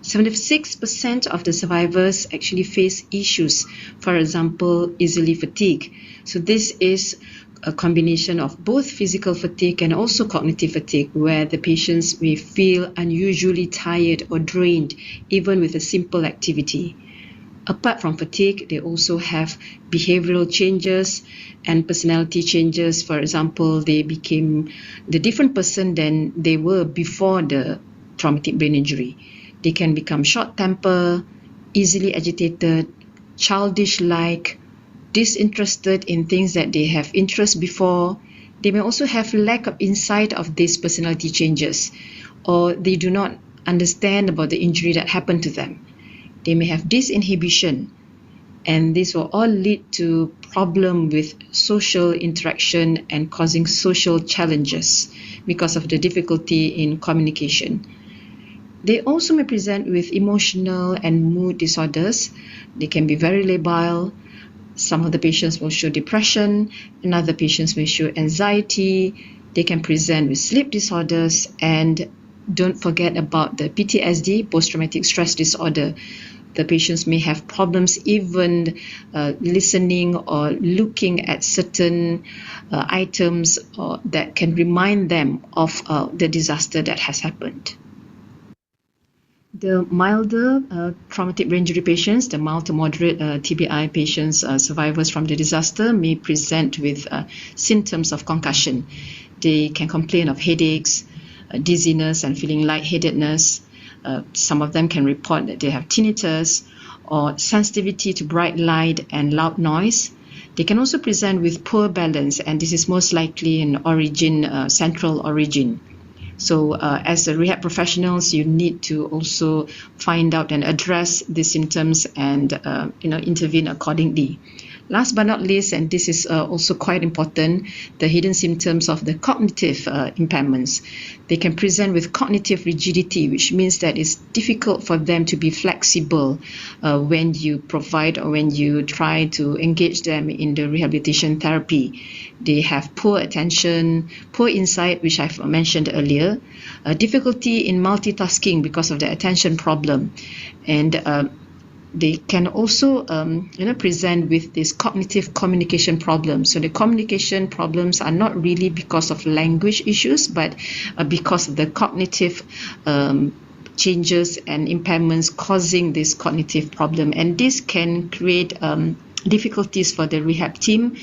76% of the survivors actually face issues, for example, easily fatigue. So this is a combination of both physical fatigue and also cognitive fatigue, where the patients may feel unusually tired or drained even with a simple activity. Apart from fatigue, they also have behavioral changes and personality changes. For example, they became the different person than they were before the traumatic brain injury. They can become short-tempered, easily agitated, childish-like, disinterested in things that they have interest before. They may also have lack of insight of these personality changes, or they do not understand about the injury that happened to them. They may have disinhibition, and this will all lead to problem with social interaction and causing social challenges because of the difficulty in communication. They also may present with emotional and mood disorders. They can be very labile. Some of the patients will show depression, and other patients may show anxiety. They can present with sleep disorders, and don't forget about the PTSD, post-traumatic stress disorder. The patients may have problems even listening or looking at certain items that can remind them of the disaster that has happened. The milder traumatic brain injury patients, the mild to moderate TBI patients, survivors from the disaster, may present with symptoms of concussion. They can complain of headaches, dizziness, and feeling lightheadedness. Some of them can report that they have tinnitus or sensitivity to bright light and loud noise. They can also present with poor balance, and this is most likely an origin, central origin. So as a rehab professionals, you need to also find out and address the symptoms and intervene accordingly. Last but not least, and this is also quite important, the hidden symptoms of the cognitive impairments. They can present with cognitive rigidity, which means that it's difficult for them to be flexible when you provide or when you try to engage them in the rehabilitation therapy. They have poor attention, poor insight, which I've mentioned earlier, difficulty in multitasking because of the attention problem, and they can also present with this cognitive communication problems. So the communication problems are not really because of language issues, but because of the cognitive changes and impairments causing this cognitive problem. And this can create difficulties for the rehab team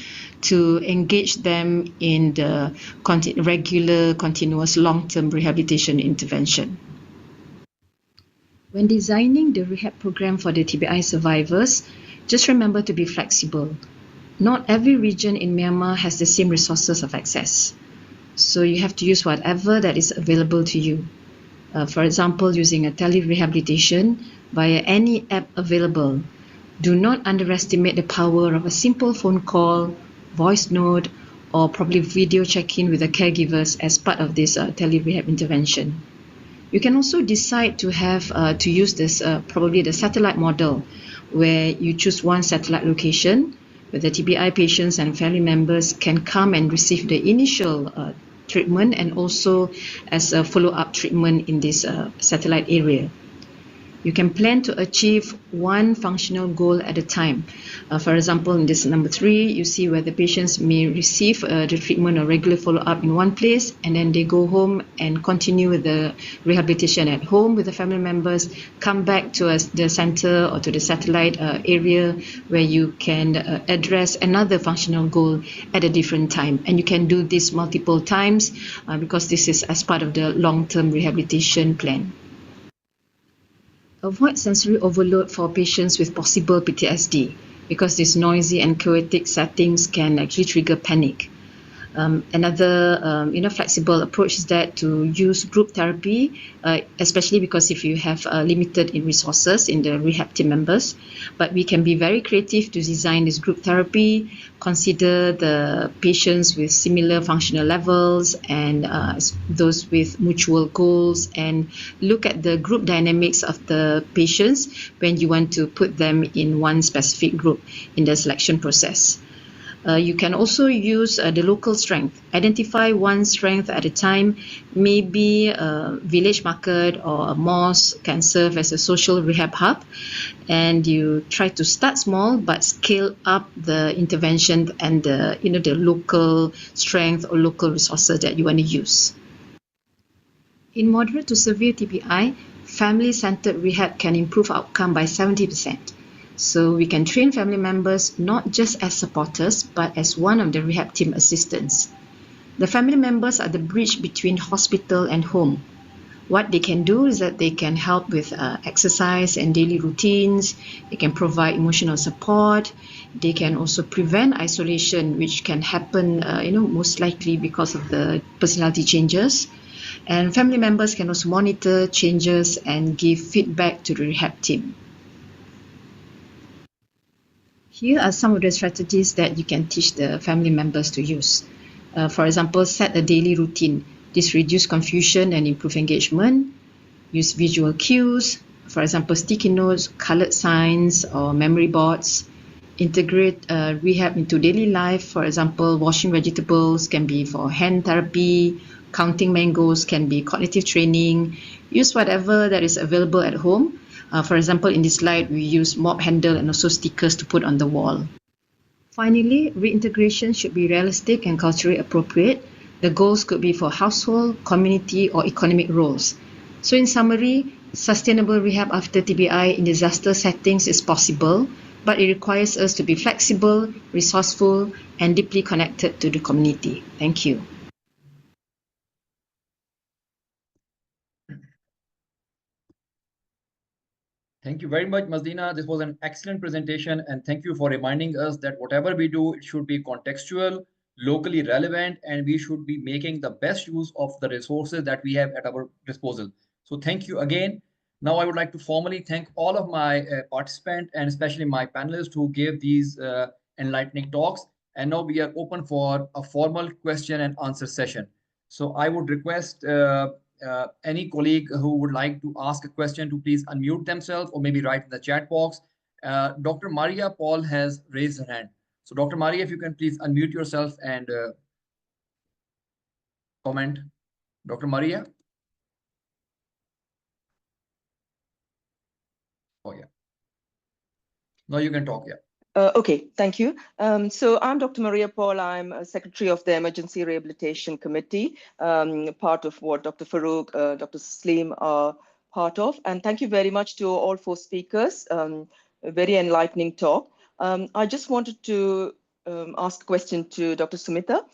to engage them in the regular, continuous, long-term rehabilitation intervention. When designing the rehab program for the TBI survivors, just remember to be flexible. Not every region in Myanmar has the same resources of access. So you have to use whatever that is available to you. For example, using a tele-rehabilitation via any app available. Do not underestimate the power of a simple phone call, voice note, or probably video check-in with the caregivers as part of this tele-rehab intervention. You can also decide to have to use this probably the satellite model, where you choose one satellite location where the TBI patients and family members can come and receive the initial treatment and also as a follow-up treatment in this satellite area. You can plan to achieve one functional goal at a time. For example, in this number 3, you see where the patients may receive the treatment or regular follow-up in one place, and then they go home and continue with the rehabilitation at home with the family members, come back to the center or to the satellite area where you can address another functional goal at a different time. And you can do this multiple times because this is as part of the long-term rehabilitation plan. Avoid sensory overload for patients with possible PTSD because these noisy and chaotic settings can actually trigger panic. Another flexible approach is that to use group therapy, especially because if you have limited in resources in the rehab team members. But we can be very creative to design this group therapy, consider the patients with similar functional levels and those with mutual goals, and look at the group dynamics of the patients when you want to put them in one specific group in the selection process. You can also use the local strength. Identify one strength at a time. Maybe a village market or a mosque can serve as a social rehab hub. And you try to start small but scale up the intervention and the local strength or local resources that you want to use. In moderate to severe TBI, family-centered rehab can improve outcome by 70%. So we can train family members not just as supporters, but as one of the rehab team assistants. The family members are the bridge between hospital and home. What they can do is that they can help with exercise and daily routines. They can provide emotional support. They can also prevent isolation, which can happen, most likely because of the personality changes. And family members can also monitor changes and give feedback to the rehab team. Here are some of the strategies that you can teach the family members to use. For example, set a daily routine. This reduces confusion and improve engagement. Use visual cues, for example, sticky notes, colored signs, or memory boards. Integrate rehab into daily life. For example, washing vegetables can be for hand therapy. Counting mangoes can be cognitive training. Use whatever that is available at home. For example, in this slide, we use mop handle and also stickers to put on the wall. Finally, reintegration should be realistic and culturally appropriate. The goals could be for household, community, or economic roles. So in summary, sustainable rehab after TBI in disaster settings is possible, but it requires us to be flexible, resourceful, and deeply connected to the community. Thank you. Thank you very much, Mazdina. This was an excellent presentation, and thank you for reminding us that whatever we do, it should be contextual, locally relevant, and we should be making the best use of the resources that we have at our disposal. So thank you again. Now I would like to formally thank all of my participants and especially my panelists who gave these enlightening talks. And now we are open for a formal question and answer session. So I would request any colleague who would like to ask a question to please unmute themselves or maybe write in the chat box. Dr. Maria Paul has raised her hand. So Dr. Maria, if you can please unmute yourself and comment. Dr. Maria? Oh, yeah. Now you can talk, yeah. Okay, thank you. So I'm Dr. Maria Paul. I'm a Secretary of the Emergency Rehabilitation Committee, part of what Dr. Farouk, Dr. Slim are part of. And thank you very much to all four speakers. A very enlightening talk. I just wanted to ask a question to Dr. Sumita.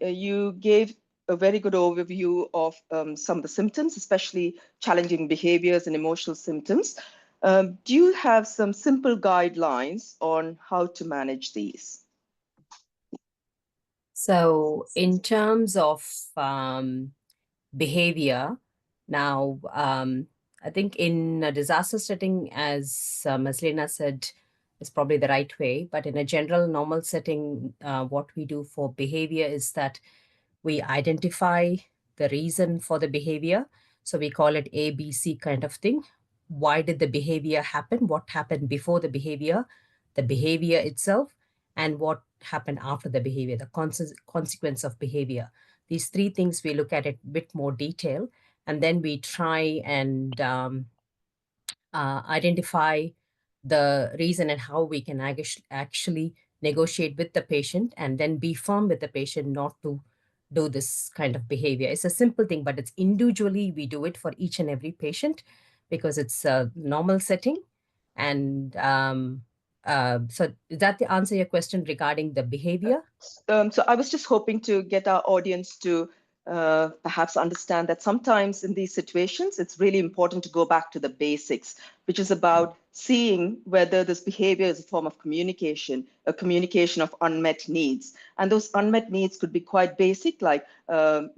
You gave a very good overview of some of the symptoms, especially challenging behaviors and emotional symptoms. Do you have some simple guidelines on how to manage these? So in terms of behavior, now I think in a disaster setting, as Maslina said, is probably the right way. But in a general normal setting, what we do for behavior is that we identify the reason for the behavior. So we call it A, B, C kind of thing. Why did the behavior happen? What happened before the behavior itself, and what happened after the behavior, the consequence of behavior. These three things we look at it a bit more detail, and then we try and identify the reason and how we can actually negotiate with the patient and then be firm with the patient not to do this kind of behavior. It's a simple thing, but it's individually we do it for each and every patient because it's a normal setting. And so did that answer your question regarding the behavior? So I was just hoping to get our audience to perhaps understand that sometimes in these situations, it's really important to go back to the basics, which is about seeing whether this behavior is a form of communication, a communication of unmet needs. And those unmet needs could be quite basic, like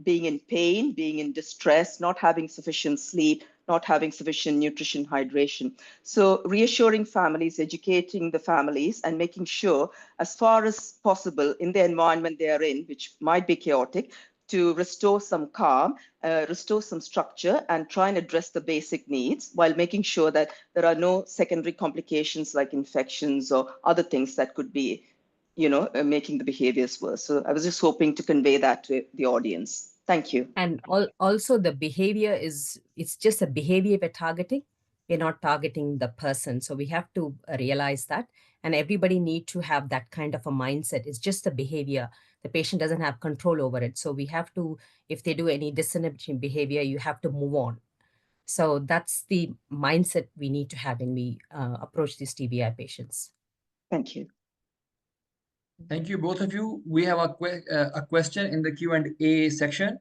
being in pain, being in distress, not having sufficient sleep, not having sufficient nutrition, hydration. So reassuring families, educating the families, and making sure as far as possible in the environment they are in, which might be chaotic, to restore some calm, restore some structure, and try and address the basic needs while making sure that there are no secondary complications like infections or other things that could be, making the behaviors worse. So I was just hoping to convey that to the audience. Thank you. And also the behavior it's just a behavior we're targeting. We're not targeting the person. So we have to realize that. And everybody need to have that kind of a mindset. It's just a behavior. The patient doesn't have control over it. So we have to, if they do any dissonant behavior, you have to move on. So that's the mindset we need to have when we approach these TBI patients. Thank you. Thank you, both of you. We have a question in the Q&A section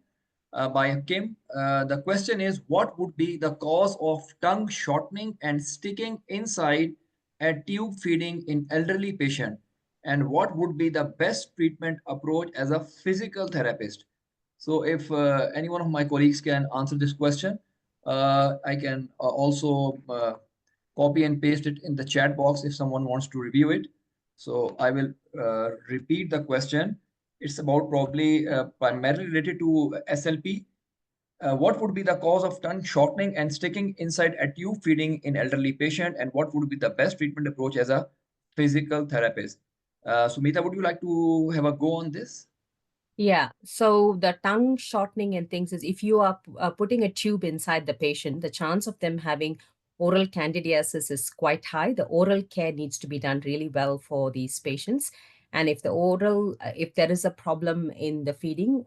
by Kim. The question is, what would be the cause of tongue shortening and sticking inside a tube feeding in elderly patient? And what would be the best treatment approach as a physical therapist? So if any one of my colleagues can answer this question, I can also copy and paste it in the chat box if someone wants to review it. So I will repeat the question. It's about probably primarily related to SLP. What would be the cause of tongue shortening and sticking inside a tube feeding in elderly patient, and what would be the best treatment approach as a physical therapist? Sumita, would you like to have a go on this? Yeah, so the tongue shortening and things is if you are putting a tube inside the patient, the chance of them having oral candidiasis is quite high. The oral care needs to be done really well for these patients. And if the oral, if there is a problem in the feeding,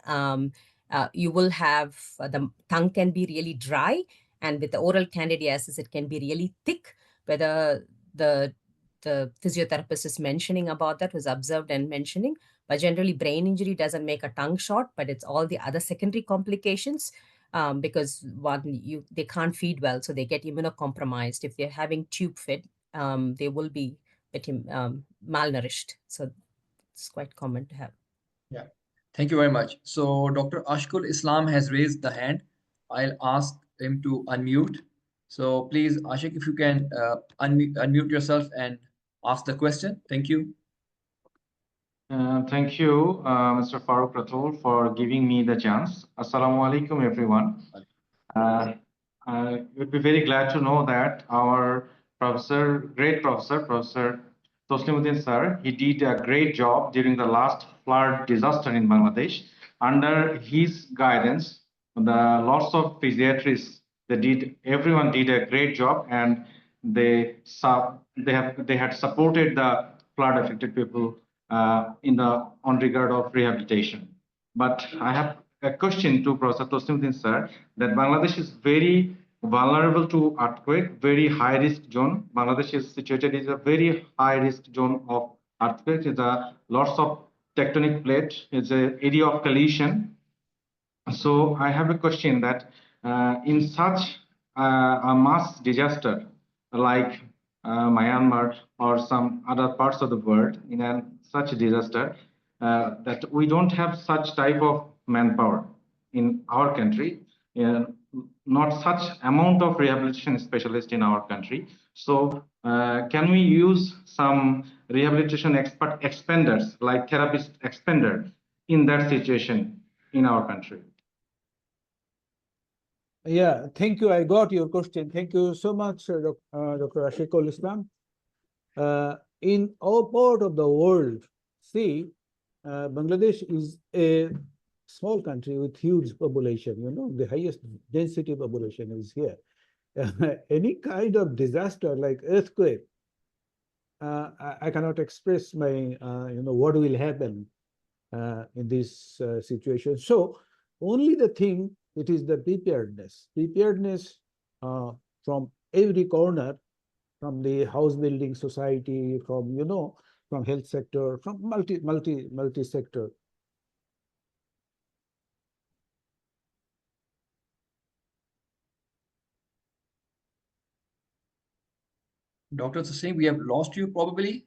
you will have the tongue can be really dry. And with the oral candidiasis, it can be really thick, whether the physiotherapist is mentioning about that was observed and mentioning. But generally, brain injury doesn't make a tongue short, but it's all the other secondary complications because they can't feed well, so they get immunocompromised. If they're having tube fed, they will be malnourished. So it's quite common to have. Yeah, thank you very much. So Dr. Ashkul Islam has raised the hand. I'll ask him to unmute. So please, Ashik, if you can unmute yourself and ask the question. Thank you. Thank you, Mr. Farooq Rathod, for giving me the chance. Assalamu alaikum, everyone. Uh, I would be very glad to know that our professor, great professor, Professor Toslimuddin sir, he did a great job during the last flood disaster in Bangladesh. Under his guidance, the lots of physiatrists, everyone did a great job, and they had supported the flood affected people in the on regard of rehabilitation. But I have a question to Professor Toslimuddin sir, that Bangladesh is very vulnerable to earthquake, very high risk zone. Bangladesh is situated in a very high risk zone of earthquake. It's a lots of tectonic plate. It's an area of collision. So I have a question that in such a mass disaster like Myanmar or some other parts of the world, in such a disaster, that we don't have such type of manpower in our country, uh, not such amount of rehabilitation specialist in our country. So can we use some rehabilitation expert expenders like therapist expender in that situation in our country? Yeah, thank you. I got your question. Thank you so much, Dr. Ashikul Islam. In our part of the world, see, Bangladesh is a small country with huge population. You know, the highest density population is here. Any kind of disaster like earthquake, I cannot express my, what will happen in this situation. So only the thing, it is the preparedness from every corner, from the house building society, from, from health sector, from multi sector. Dr. Taslim, we have lost you probably.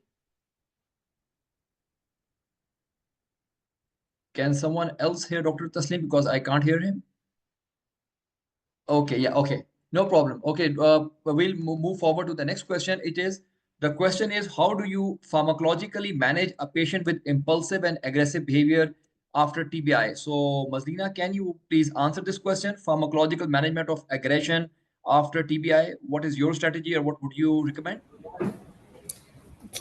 Can someone else hear Dr. Taslim, because I can't hear him? Okay, yeah, okay. No problem. Okay, we'll move forward to the next question. The question is, how do you pharmacologically manage a patient with impulsive and aggressive behavior after TBI? So, Mazlina, can you please answer this question? Pharmacological management of aggression after TBI. What is your strategy, or what would you recommend?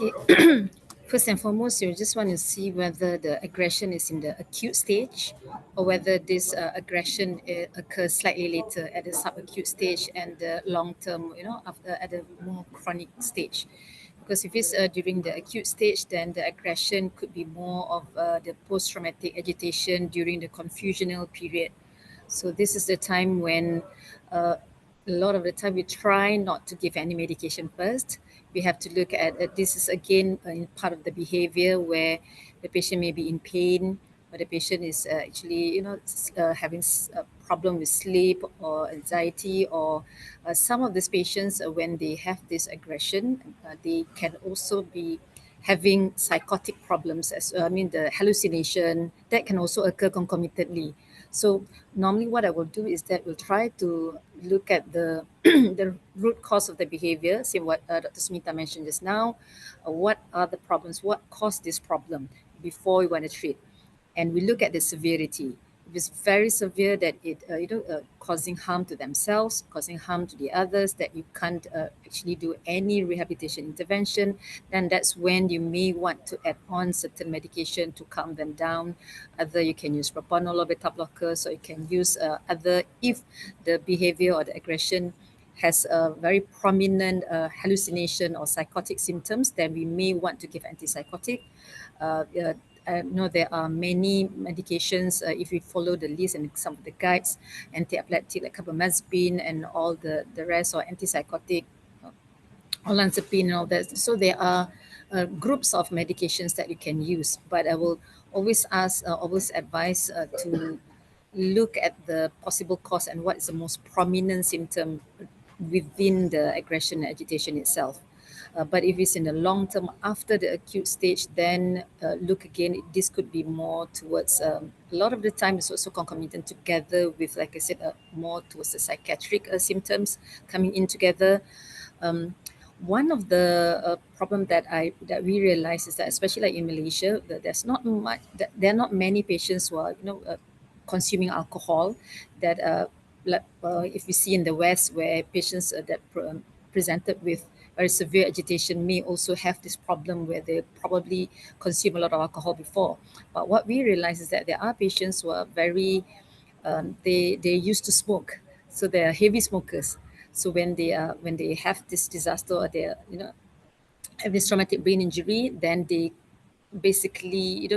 Okay. First and foremost, you just want to see whether the aggression is in the acute stage or whether this aggression occurs slightly later at the subacute stage and the long term, after at a more chronic stage. Because if it's during the acute stage, then the aggression could be more of the post traumatic agitation during the confusional period. So this is the time when a lot of the time we try not to give any medication first. We have to look at this is again part of the behavior where the patient may be in pain, or the patient is actually having a problem with sleep or anxiety, or some of these patients when they have this aggression, they can also be having psychotic problems as I mean the hallucination that can also occur concomitantly. So normally what I will do is that we'll try to look at the the root cause of the behavior, same what Dr. Smita mentioned just now. What are the problems? What caused this problem before we want to treat? And we look at the severity. If it's very severe that it causing harm to themselves, causing harm to the others, that you can't actually do any rehabilitation intervention, then that's when you may want to add on certain medication to calm them down. Either you can use propranolol or beta blockers, or you can use other, if the behavior or the aggression has a very prominent hallucination or psychotic symptoms, then we may want to give antipsychotic. I know there are many medications, if we follow the list and some of the guides, anti-epileptic like carbamazepine and all the rest, or antipsychotic, olanzapine and all that. So there are groups of medications that you can use, but I will always advise to look at the possible cause and what is the most prominent symptom within the aggression and agitation itself. But if it's in the long term after the acute stage, then look again. This could be more towards a lot of the time it's also concomitant together with, like I said, more towards the psychiatric symptoms coming in together. Um, one of the problem that we realize is that, especially like in Malaysia, that there are not many patients who are consuming alcohol. That if we see in the West, where patients that presented with very severe agitation may also have this problem where they probably consume a lot of alcohol before. But what we realize is that there are patients who are very they used to smoke, so they are heavy smokers. So when they have this disaster, or they have this traumatic brain injury, then they basically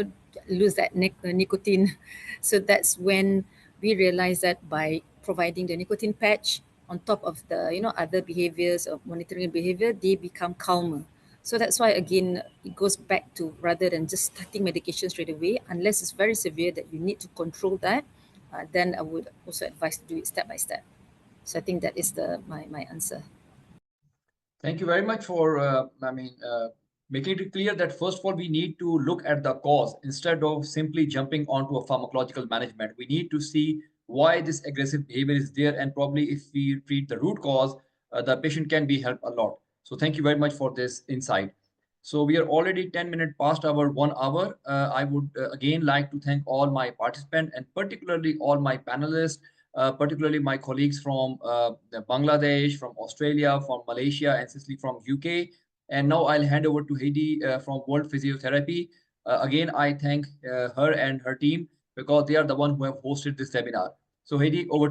lose that nicotine. So that's when we realize that by providing the nicotine patch on top of the other behaviors of monitoring behavior, they become calmer. So that's why, again, it goes back to, rather than just starting medication straight away, unless it's very severe that you need to control that, then I would also advise to do it step by step. So I think that is my answer. Thank you very much for, making it clear that first of all, we need to look at the cause instead of simply jumping onto a pharmacological management. We need to see why this aggressive behavior is there, and probably if we treat the root cause, the patient can be helped a lot. So thank you very much for this insight. So we are already 10 minutes past our 1 hour. I would again like to thank all my participants and particularly all my panelists, particularly my colleagues from Bangladesh, from Australia, from Malaysia, and Cecily from UK. And now I'll hand over to Heidi from World Physiotherapy. Again, I thank her and her team because they are the one who have hosted this webinar. So Heidi, over